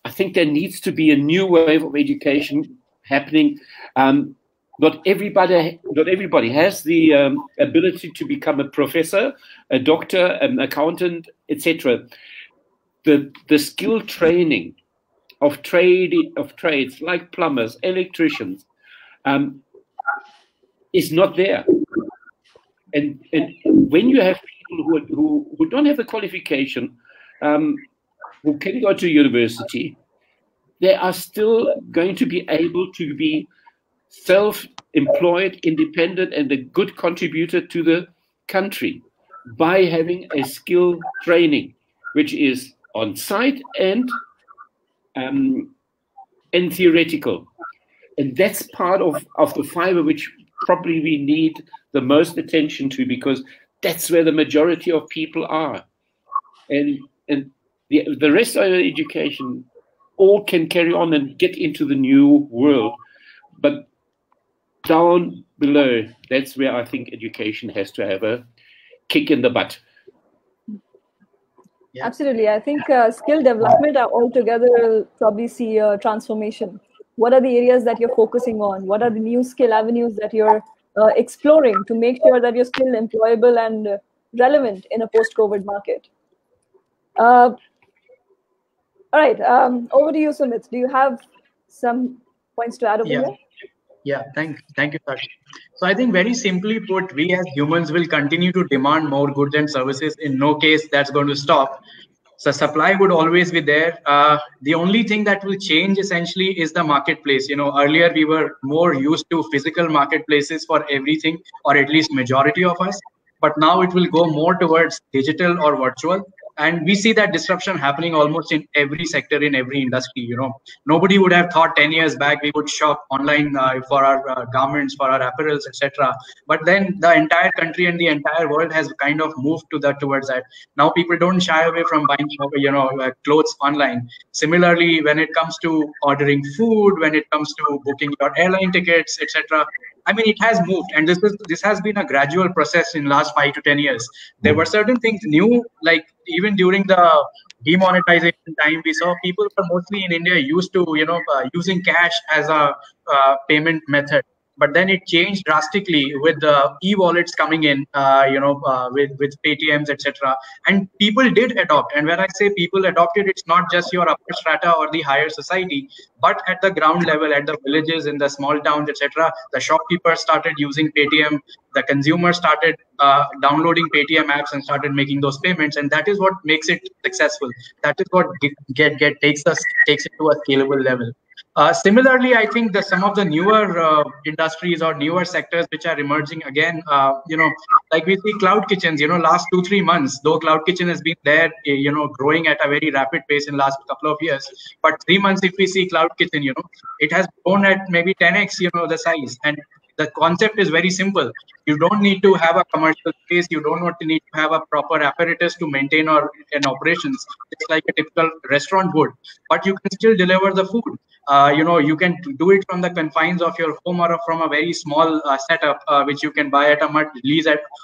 Speaker 4: I think there needs to be a new wave of education happening. Not everybody has the ability to become a professor, a doctor, an accountant, etc. The skill training of trades like plumbers, electricians, is not there. And when you have people who don't have the qualification, who can go to university, they are still going to be able to be self-employed, independent, and a good contributor to the country by having a skill training, which is on site and theoretical. And that's part of the fiber which probably we need the most attention to, because that's where the majority of people are. And the rest of the education all can carry on and get into the new world. But down below, that's where I think education has to have a kick in the butt.
Speaker 1: Yeah. Absolutely. I think skill development altogether will probably see a transformation. What are the areas that you're focusing on? What are the new skill avenues that you're exploring to make sure that you're still employable and relevant in a post-COVID market? All right, over to you, Sumit. Do you have some points to add over here?
Speaker 2: Yeah, thank you, Sakshi. So I think very simply put, we as humans will continue to demand more goods and services. In no case that's going to stop. So supply would always be there. The only thing that will change essentially is the marketplace. Earlier we were more used to physical marketplaces for everything, or at least majority of us. But now it will go more towards digital or virtual. And we see that disruption happening almost in every sector, in every industry. Nobody would have thought 10 years back we would shop online for our garments, for our apparels, etc. But then the entire country and the entire world has kind of moved towards that. Now people don't shy away from buying clothes online. Similarly, when it comes to ordering food, when it comes to booking your airline tickets, etc., I mean, it has moved, and this has been a gradual process in last 5 to 10 years. There were certain things new, like even during the demonetization time, we saw people were mostly in India used to using cash as a payment method. But then it changed drastically with the e-wallets coming in, with Paytms, etc. And people did adopt. And when I say people adopted, it's not just your upper strata or the higher society, but at the ground level, at the villages, in the small towns, etc. The shopkeepers started using Paytm. The consumers started downloading Paytm apps and started making those payments, and that is what makes it successful. That is what takes it to a scalable level. Similarly, I think that some of the newer industries or newer sectors which are emerging again, like we see cloud kitchens, last 2-3 months, though cloud kitchen has been there, growing at a very rapid pace in last couple of years. But 3 months, if we see cloud kitchen, it has grown at maybe 10x, the size. And the concept is very simple. You don't need to have a commercial space. You don't need to have a proper apparatus to maintain an operations. It's like a typical restaurant would, but you can still deliver the food. You can do it from the confines of your home or from a very small setup, which you can buy at a much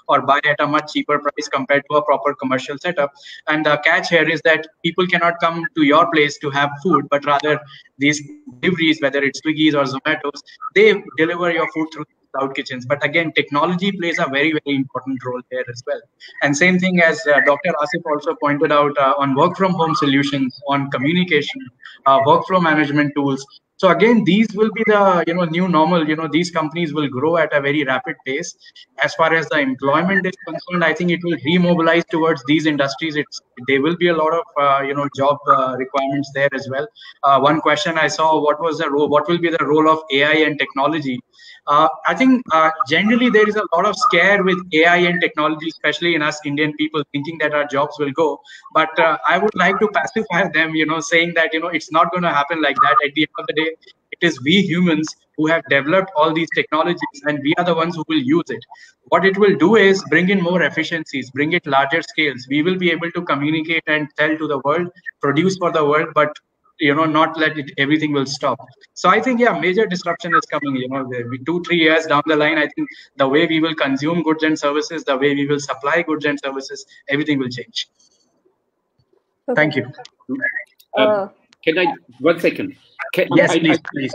Speaker 2: or buy at a much cheaper price compared to a proper commercial setup. And the catch here is that people cannot come to your place to have food, but rather these deliveries, whether it's Swiggy's or Zomato's, they deliver your food through cloud kitchens. But again, technology plays a very, very important role there as well. And same thing as Dr. Asif also pointed out on work from home solutions, on communication, workflow management tools. So again, these will be the new normal. These companies will grow at a very rapid pace. As far as the employment is concerned, I think it will remobilize towards these industries. There will be a lot of job requirements there as well. One question I saw: what will be the role of AI and technology? I think generally there is a lot of scare with AI and technology, especially in us Indian people, thinking that our jobs will go. But I would like to pacify them, saying that it's not going to happen like that. At the end of the day, it is we humans who have developed all these technologies, and we are the ones who will use it. What it will do is bring in more efficiencies, bring it larger scales. We will be able to communicate and tell to the world, produce for the world, but not let everything will stop. So I think, yeah, major disruption is coming. 2-3 years down the line, I think the way we will consume goods and services, the way we will supply goods and services, everything will change. Okay. Thank you.
Speaker 4: Can I 1 second?
Speaker 2: Yes, please.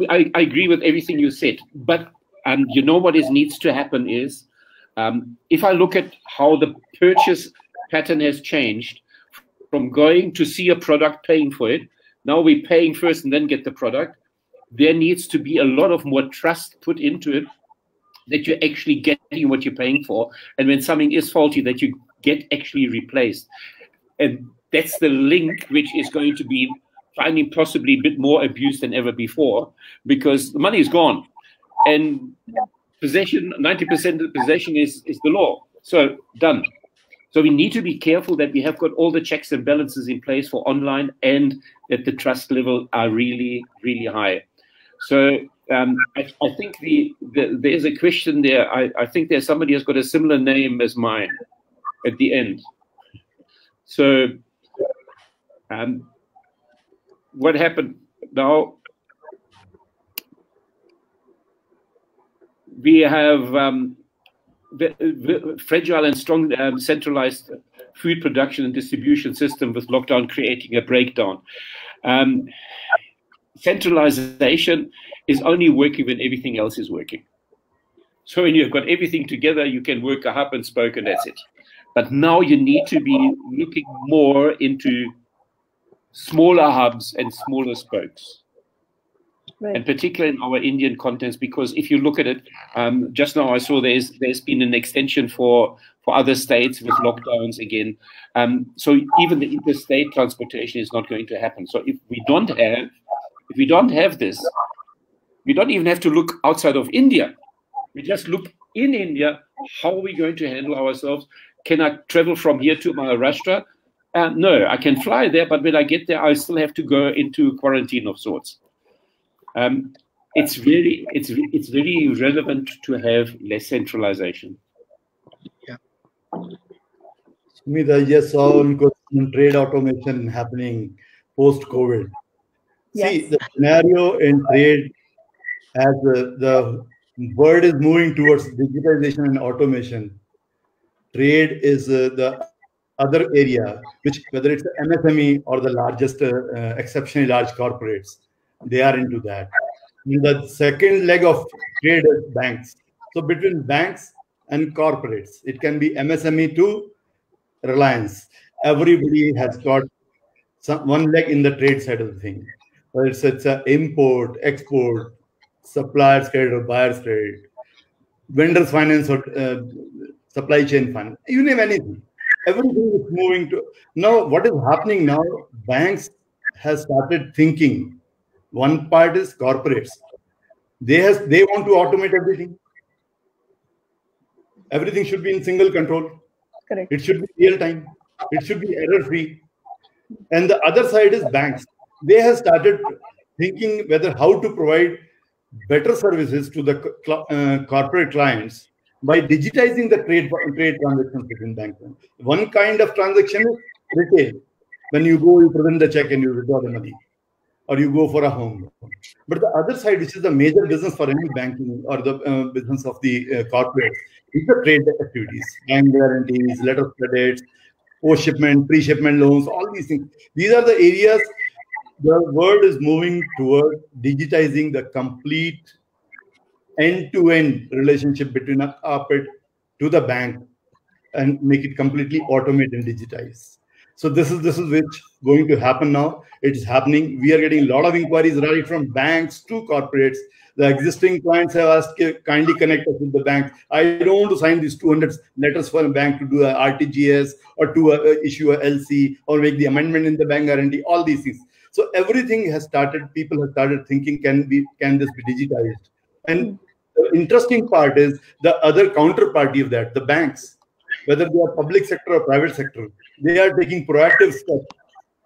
Speaker 4: I agree with everything you said, but what needs to happen is, if I look at how the purchase pattern has changed, from going to see a product, paying for it, now we're paying first and then get the product. There needs to be a lot of more trust put into it, that you're actually getting what you're paying for, and when something is faulty, that you get actually replaced. And that's the link which is going to be finding possibly a bit more abuse than ever before, because the money is gone, and possession, 90% of the possession is the law. So done. So we need to be careful that we have got all the checks and balances in place for online, and that the trust level are really, really high. So I think there's a question there. I think there's somebody who's got a similar name as mine at the end. So what happened now? We have the fragile and strong centralized food production and distribution system, with lockdown creating a breakdown. Centralization is only working when everything else is working. So when you've got everything together, you can work a hub and spoke, and that's it. But now you need to be looking more into smaller hubs and smaller spokes.
Speaker 1: Right.
Speaker 4: And particularly in our Indian context, because if you look at it, just now I saw there's been an extension for other states with lockdowns again. So even the interstate transportation is not going to happen. So if we don't have this, we don't even have to look outside of India. We just look in India. How are we going to handle ourselves? Can I travel from here to Maharashtra? No, I can fly there, but when I get there, I still have to go into quarantine of sorts. It's very relevant to have less centralization.
Speaker 7: Yeah.
Speaker 3: Sumit, I just saw on trade automation happening post-COVID.
Speaker 1: Yes.
Speaker 3: See, the scenario in trade as the world is moving towards digitization and automation. Trade is the other area, which whether it's the MSME or the largest, exceptionally large corporates, they are into that. And the second leg of trade is banks. So between banks and corporates, it can be MSME to Reliance. Everybody has got one leg in the trade side of the thing. Whether it's import, export, suppliers credit or buyers credit, vendors finance or supply chain finance, you name anything. Everything is moving to now. What is happening now? Banks has started thinking. One part is corporates. They want to automate everything. Everything should be in single control.
Speaker 1: Correct.
Speaker 3: It should be real time. It should be error free. And the other side is banks. They have started thinking how to provide better services to the corporate clients by digitizing the trade transactions between banks. One kind of transaction is retail. When you go, you present the check and you withdraw the money, or you go for a home loan. But the other side, which is the major business for any banking or the business of the corporate, is the trade activities, bank guarantees, letter of credits, post-shipment, pre-shipment loans, all these things. These are the areas the world is moving toward digitizing the complete end-to-end relationship between a corporate to the bank and make it completely automated and digitized. So this is which going to happen now. It's happening. We are getting a lot of inquiries right from banks to corporates. The existing clients have asked, kindly connect us with the bank. I don't want to sign these 200 letters for a bank to do a RTGS or to issue a LC or make the amendment in the bank guarantee, all these things. So everything has started, people have started thinking, can this be digitized? And the interesting part is the other counterparty of that, the banks, whether they are public sector or private sector, they are taking proactive steps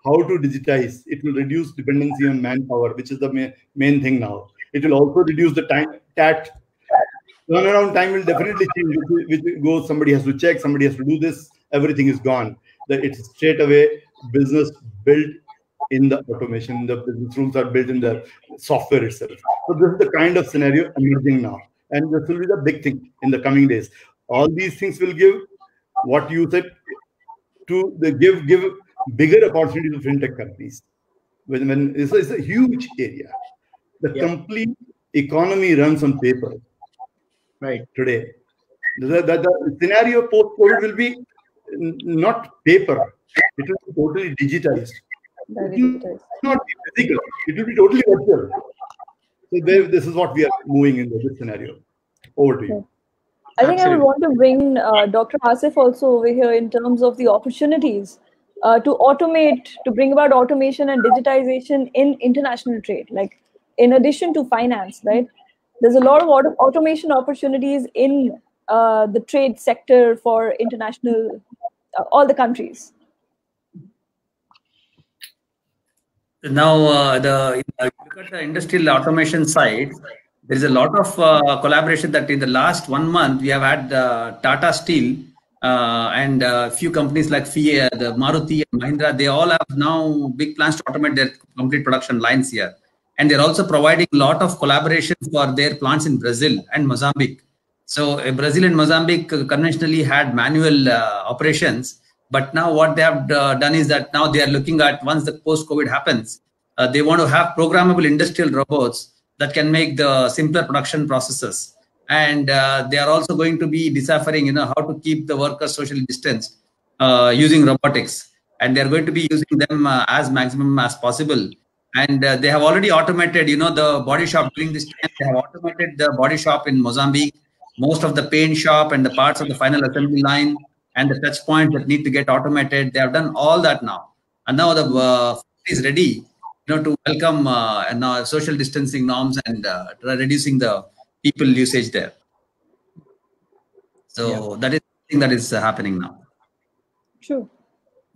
Speaker 3: how to digitize. It will reduce dependency on manpower, which is the main thing now. It will also reduce the time. Turnaround time will definitely change, which goes, somebody has to check, somebody has to do this, everything is gone. It's straight away business built in the automation, the business rules are built in the software itself. So this is the kind of scenario emerging now. And this will be the big thing in the coming days. All these things will give what you said to the give bigger opportunity to fintech companies. When it's a huge area. The complete economy runs on paper.
Speaker 7: Right.
Speaker 3: Today. The scenario post-COVID will be not paper. It will be totally digitized. It will not be physical. It will be totally virtual. So this is what we are moving in this scenario. Over to you.
Speaker 1: I think I would want to bring Dr. Asif also over here in terms of the opportunities to automate, to bring about automation and digitization in international trade. Like, in addition to finance, right? There's a lot of automation opportunities in the trade sector for international, all the countries.
Speaker 5: Now, if you look at the industrial automation side, there is a lot of collaboration that in the last 1 month, we have had Tata Steel and a few companies like FIA, the Maruti and Mahindra, they all have now big plans to automate their complete production lines here. And they're also providing a lot of collaboration for their plants in Brazil and Mozambique. So Brazil and Mozambique conventionally had manual operations. But now what they have done is that now they are looking at, once the post-COVID happens, they want to have programmable industrial robots that can make the simpler production processes. and they are also going to be deciphering, how to keep the workers socially distanced using robotics, and they are going to be using them as maximum as possible. And they have already automated, the body shop during this time. They have automated the body shop in Mozambique, most of the paint shop and the parts of the final assembly line and the touch points that need to get automated. They have done all that now, and now the factory is ready, to welcome now social distancing norms and reducing the people usage there. So that is something that is happening now.
Speaker 1: True.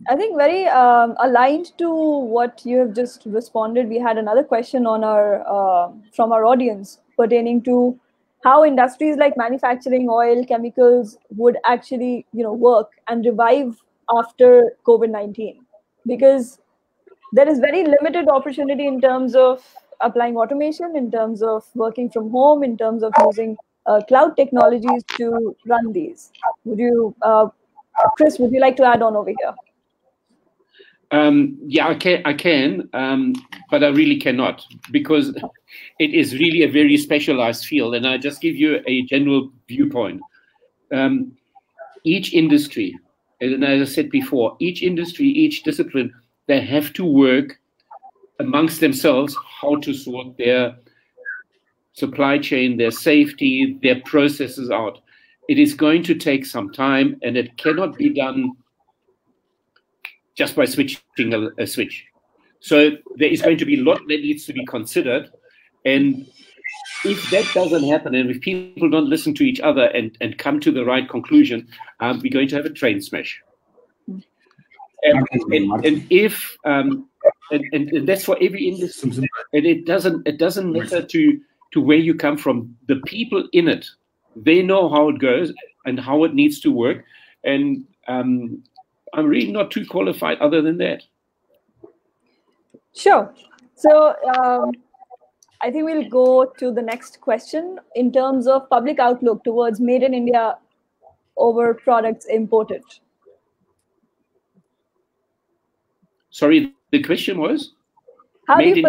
Speaker 1: I think very aligned to what you have just responded. We had another question on our from our audience pertaining to how industries like manufacturing, oil, chemicals would actually work and revive after COVID-19, because there is very limited opportunity in terms of applying automation, in terms of working from home, in terms of using cloud technologies to run these. Would you, Chris, would you like to add on over here?
Speaker 4: Yeah, I can, but I really cannot, because it is really a very specialized field. And I just give you a general viewpoint. Each industry, and as I said before, each industry, each discipline, they have to work amongst themselves how to sort their supply chain, their safety, their processes out. It is going to take some time, and it cannot be done just by switching a switch. So there is going to be a lot that needs to be considered. And if that doesn't happen, and if people don't listen to each other and come to the right conclusion, we're going to have a train smash. And if and that's for every industry, and it doesn't matter to where you come from. The people in it, they know how it goes and how it needs to work. And I'm really not too qualified other than that.
Speaker 1: Sure. So I think we'll go to the next question in terms of public outlook towards made in India over products imported.
Speaker 4: Sorry, the question was?
Speaker 1: How do you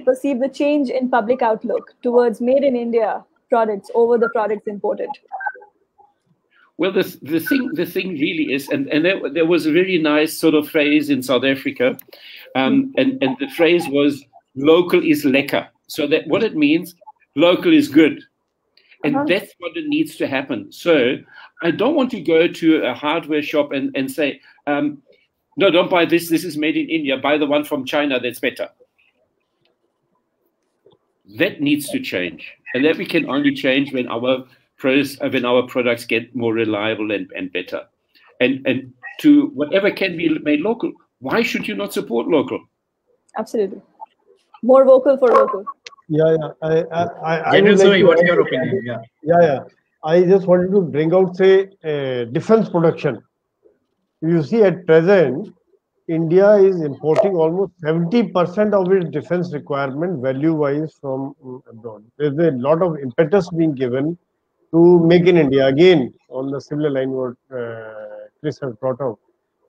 Speaker 1: perceive the change in public outlook towards made in India products over the products imported?
Speaker 4: Well, the thing really is, and there was a very nice sort of phrase in South Africa, and the phrase was "local is lekker." So that what it means, local is good, and that's what it needs to happen. So I don't want to go to a hardware shop and say, no, don't buy this. This is made in India. Buy the one from China. That's better. That needs to change, and that we can only change when our products get more reliable and better, and to whatever can be made local. Why should you not support local?
Speaker 1: Absolutely, more vocal for local.
Speaker 2: Sanjay Soi, what's your opinion?
Speaker 6: I just wanted to bring out, say, defense production. You see, at present, India is importing almost 70% of its defense requirement value-wise from abroad. There's a lot of impetus being given to make in India. Again, on the similar line what Chris has brought out,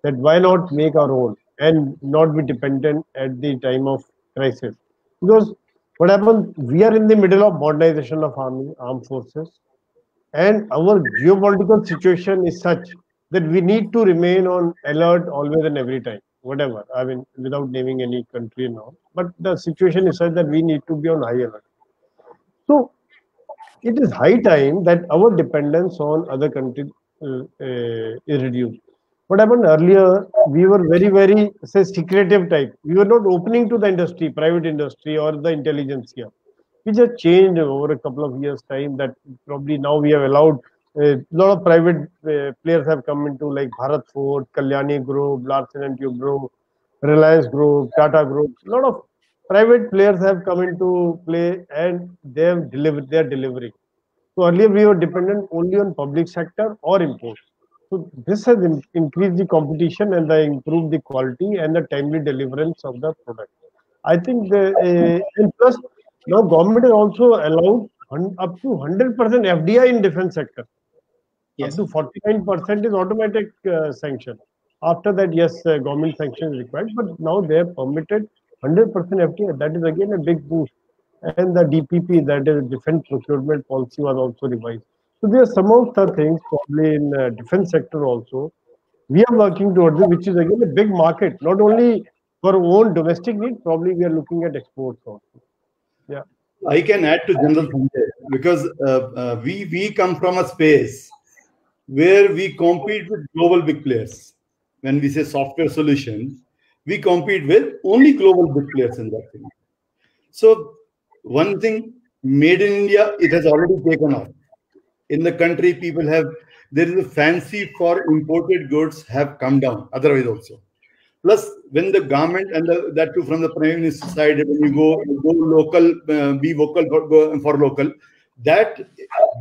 Speaker 6: that why not make our own and not be dependent at the time of crisis? Because what happens, we are in the middle of modernization of armed forces, and our geopolitical situation is such that we need to remain on alert always and every time, whatever. I mean, without naming any country now, but the situation is such that we need to be on high alert. So it is high time that our dependence on other countries is reduced. What happened earlier, we were very, very, say, secretive type. We were not opening to the industry, private industry or the intelligence here. We just changed over a couple of years' time that probably now we have allowed a lot of private players have come into, like Bharat Forge, Kalyani Group, Larsen and Toubro, Reliance Group, Tata Group. A lot of private players have come into play and they have delivered. They are delivering. So earlier we were dependent only on public sector or imports. So this has increased the competition and improved the quality and the timely deliverance of the product. I think and plus now government has also allowed up to 100% FDI in defense sector. Yes. Up to 49% is automatic sanction. After that, yes, government sanction is required, but now they have permitted 100% FDI. That is again a big boost. and the DPP, that is Defense Procurement Policy, was also revised. So there are some of the things probably in defense sector also. We are working towards it, which is again a big market, not only for our own domestic need, probably we are looking at exports also. Yeah.
Speaker 3: I can add to General Sanjay because we come from a space where we compete with global big players. When we say software solution, we compete with only global big players in that thing. So one thing, made in India, it has already taken off. In the country, people have, there is a fancy for imported goods have come down, otherwise also. Plus, when the government and that too from the Prime Minister side, when you go local, be vocal for local, that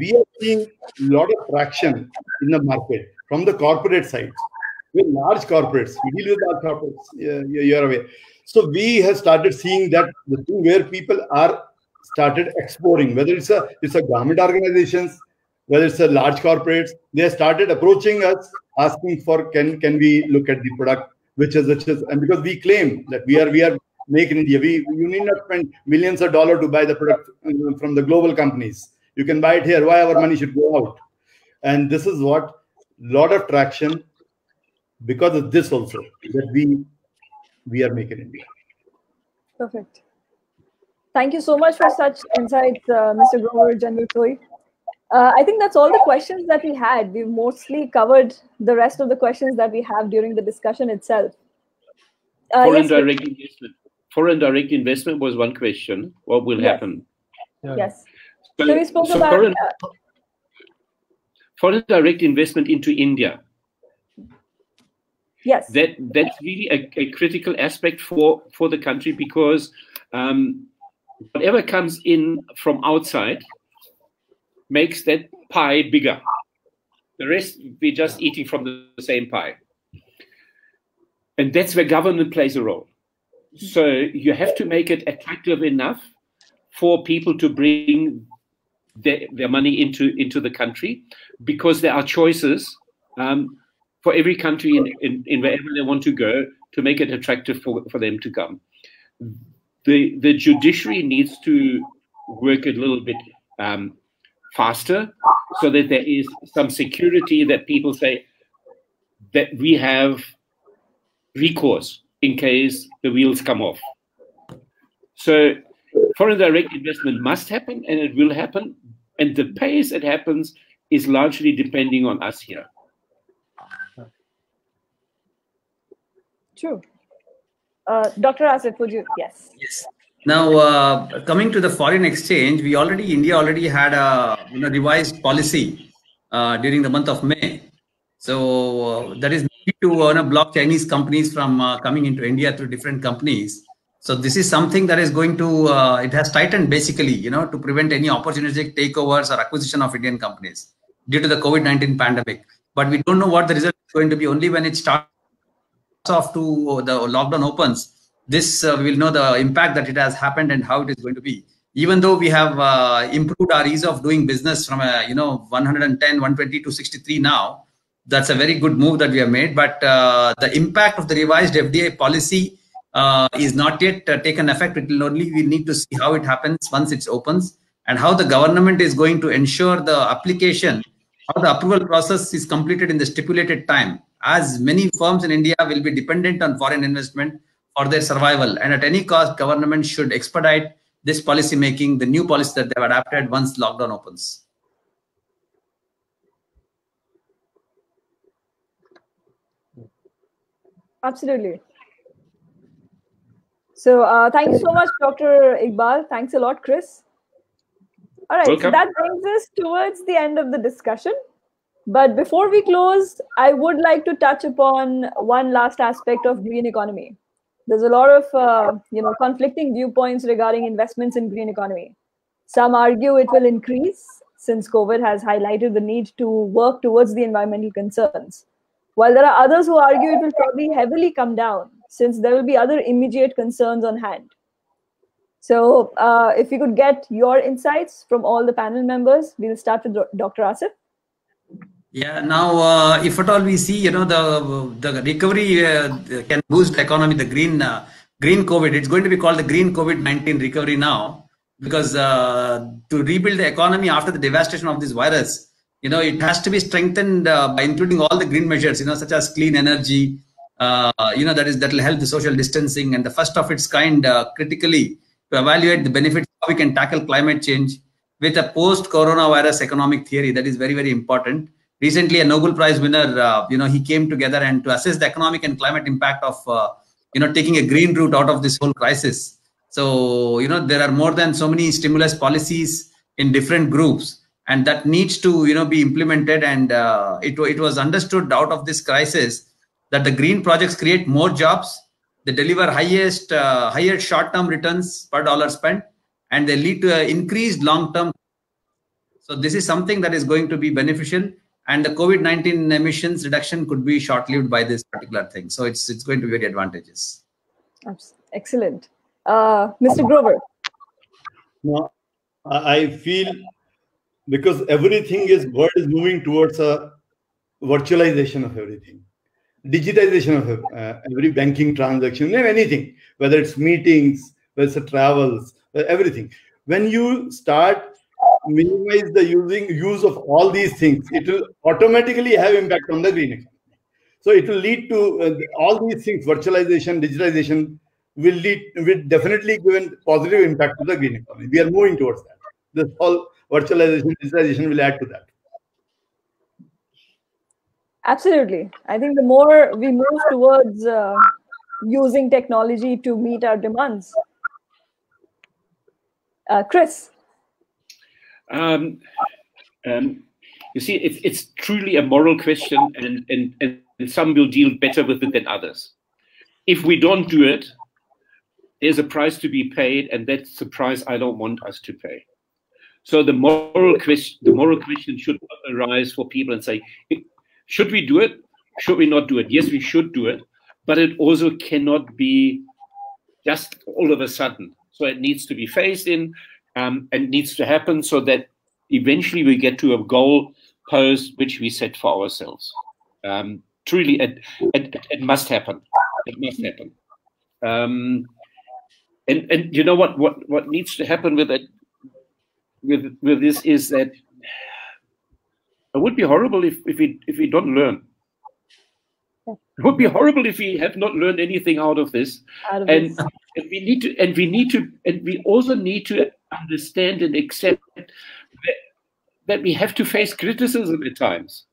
Speaker 3: we are seeing a lot of traction in the market from the corporate side. With large corporates, we deal with large corporates, you're aware. So we have started seeing that the thing where people are started exploring, whether it's a government organizations, whether it's a large corporates, they have started approaching us, asking for can we look at the product, which is, and because we claim that we are make in India, you need not spend millions of dollars to buy the product from the global companies. You can buy it here. Why our money should go out? And this is what lot of traction because of this also that we are making India.
Speaker 1: Perfect. Thank you so much for such insights, Mr. Grover, General Soi. I think that's all the questions that we had. We've mostly covered the rest of the questions that we have during the discussion itself.
Speaker 4: Foreign direct investment was one question. What will happen?
Speaker 1: Yes. So we spoke about
Speaker 4: foreign direct investment into India.
Speaker 1: Yes.
Speaker 4: That's really a critical aspect for the country because whatever comes in from outside makes that pie bigger. The rest, we're just eating from the same pie. And that's where government plays a role. So you have to make it attractive enough for people to bring their money into the country because there are choices for every country in wherever they want to go to make it attractive for them to come. The judiciary needs to work a little bit faster so that there is some security that people say that we have recourse in case the wheels come off. So foreign direct investment must happen and it will happen. And the pace it happens is largely depending on us here.
Speaker 1: True. Dr. Asif, would you? Yes.
Speaker 5: Yes. Now, coming to the foreign exchange, India already had a revised policy during the month of May. So that is to block Chinese companies from coming into India through different companies. So this is something that is going to, it has tightened basically, to prevent any opportunistic takeovers or acquisition of Indian companies due to the COVID-19 pandemic. But we don't know what the result is going to be. Only when it starts off to the lockdown opens, this we will know the impact that it has happened and how it is going to be. Even though we have improved our ease of doing business from 110, 120 to 63 now, that's a very good move that we have made. But the impact of the revised FDI policy is not yet taken effect. We need to see how it happens once it opens and how the government is going to ensure the application, how the approval process is completed in the stipulated time, as many firms in India will be dependent on foreign investment for their survival. And at any cost, government should expedite this policy making, the new policy that they have adapted once lockdown opens.
Speaker 1: Absolutely. So thank you so much, Dr. Iqbal. Thanks a lot, Chris. All right,
Speaker 4: Welcome.
Speaker 1: So that brings us towards the end of the discussion. But before we close, I would like to touch upon one last aspect of green economy. There's a lot of conflicting viewpoints regarding investments in green economy. Some argue it will increase since COVID has highlighted the need to work towards the environmental concerns. While there are others who argue it will probably heavily come down since there will be other immediate concerns on hand. So if we could get your insights from all the panel members, we'll start with Dr. Asif.
Speaker 5: Yeah, now if at all we see, the recovery can boost the economy, the green COVID, it's going to be called the green COVID-19 recovery now. because to rebuild the economy after the devastation of this virus, it has to be strengthened by including all the green measures, such as clean energy, that will help the social distancing, and the first of its kind critically to evaluate the benefits, how we can tackle climate change with a post-coronavirus economic theory. That is very, very important. Recently, a Nobel Prize winner, he came together and to assess the economic and climate impact of, taking a green route out of this whole crisis. So, there are more than so many stimulus policies in different groups, and that needs to, be implemented. And it was understood out of this crisis that the green projects create more jobs, they deliver higher short-term returns per dollar spent, and they lead to increased long-term. So this is something that is going to be beneficial, and the COVID-19 emissions reduction could be short-lived by this particular thing. So it's going to be very advantageous.
Speaker 1: Excellent. Mr. Grover.
Speaker 3: No, I feel because world is moving towards a virtualization of everything, digitization of every banking transaction, anything, whether it's meetings, whether it's travels, everything. When you start minimize the use of all these things, it will automatically have impact on the green economy. So it will lead to all these things, virtualization, digitalization will definitely give a positive impact to the green economy. We are moving towards that. This whole virtualization, digitalization will add to that.
Speaker 1: Absolutely. I think the more we move towards using technology to meet our demands. Chris.
Speaker 4: You see, it's truly a moral question, and some will deal better with it than others. If we don't do it, there's a price to be paid, and that's the price I don't want us to pay. So the moral question should arise for people and say, should we do it? Should we not do it? Yes, we should do it, but it also cannot be just all of a sudden. So it needs to be phased in, and needs to happen so that eventually we get to a goal post which we set for ourselves. Truly, it must happen. It must happen. And you know what needs to happen with it, with this is that it would be horrible if we don't learn. It would be horrible if we have not learned anything out of this. And we also need to understand and accept that we have to face criticism at times.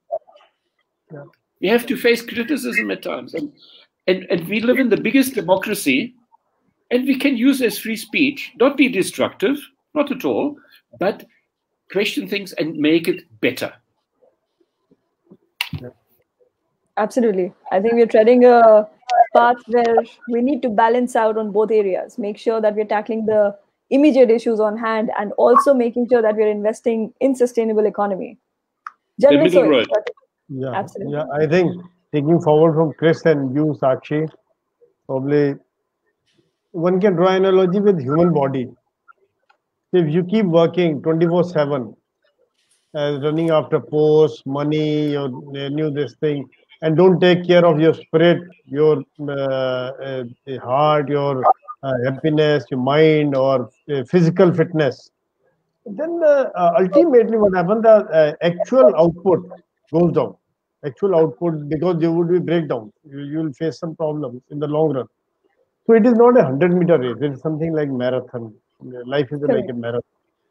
Speaker 4: Yeah. We have to face criticism at times, and we live in the biggest democracy, and we can use as free speech, not be destructive, not at all, but question things and make it better.
Speaker 1: Yeah. Absolutely. I think we're treading a path where we need to balance out on both areas, make sure that we're tackling the immediate issues on hand and also making sure that we're investing in sustainable economy.
Speaker 4: The middle road.
Speaker 6: Yeah,
Speaker 1: absolutely.
Speaker 6: Yeah, I think taking forward from Chris and you, Sakshi, probably one can draw an analogy with human body. If you keep working 24/7, running after posts, money, or this thing, and don't take care of your spirit, your heart, your happiness, your mind, or physical fitness, then ultimately what happens, the actual output goes down. Actual output, because there would be breakdown. You will face some problems in the long run. So it is not a 100-meter race. It is something like marathon. Life is like a marathon.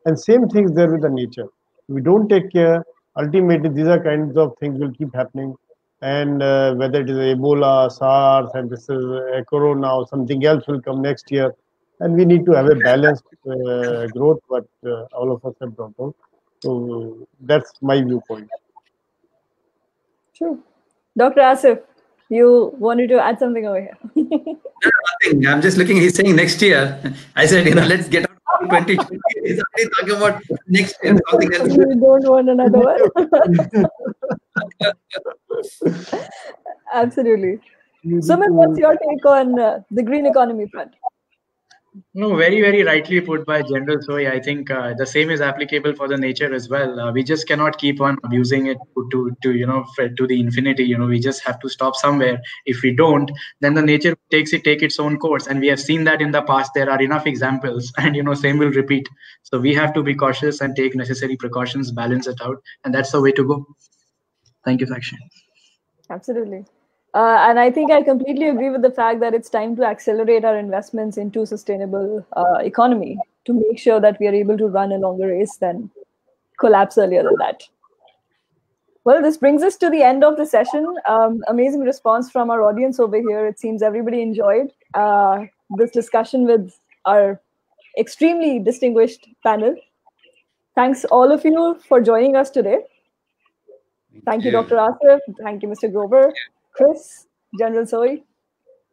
Speaker 6: And same things there with the nature. If we don't take care, ultimately these are kinds of things will keep happening. And whether it is Ebola, SARS, and this is a corona or something else will come next year. And we need to have a balanced growth, but all of us have brought out. So that's my viewpoint.
Speaker 1: True. Dr. Asif, you wanted to add something over here.
Speaker 5: Nothing. I'm just looking, he's saying next year. I said, let's get out of 2020. He's already talking about next year, something else.
Speaker 1: You don't want another one? Absolutely. Sumit, what's your take on the green economy front?
Speaker 2: No, very, very rightly put by General Soi. I think the same is applicable for the nature as well. We just cannot keep on abusing it to the infinity. We just have to stop somewhere. If we don't, then the nature take its own course, and we have seen that in the past. There are enough examples, and same will repeat. So we have to be cautious and take necessary precautions, balance it out, and that's the way to go. Thank you, Sakshi.
Speaker 1: Absolutely. And I think I completely agree with the fact that it's time to accelerate our investments into sustainable economy to make sure that we are able to run a longer race than collapse earlier than that. Well, this brings us to the end of the session. Amazing response from our audience over here. It seems everybody enjoyed this discussion with our extremely distinguished panel. Thanks all of you for joining us today. Thank you, Dr. Asif. Thank you, Mr. Grover. Chris, General Soi.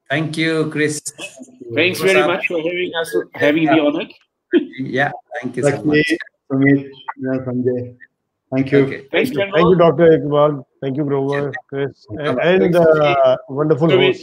Speaker 5: Thank you, Chris.
Speaker 4: Thanks very much for having me on it.
Speaker 5: Yeah, thank you so much.
Speaker 3: Sumit, Sanjay. Thank you.
Speaker 4: Okay. Thanks, General.
Speaker 6: Thank you, Dr. Iqbal. Thank you, Grover, Chris, and wonderful host.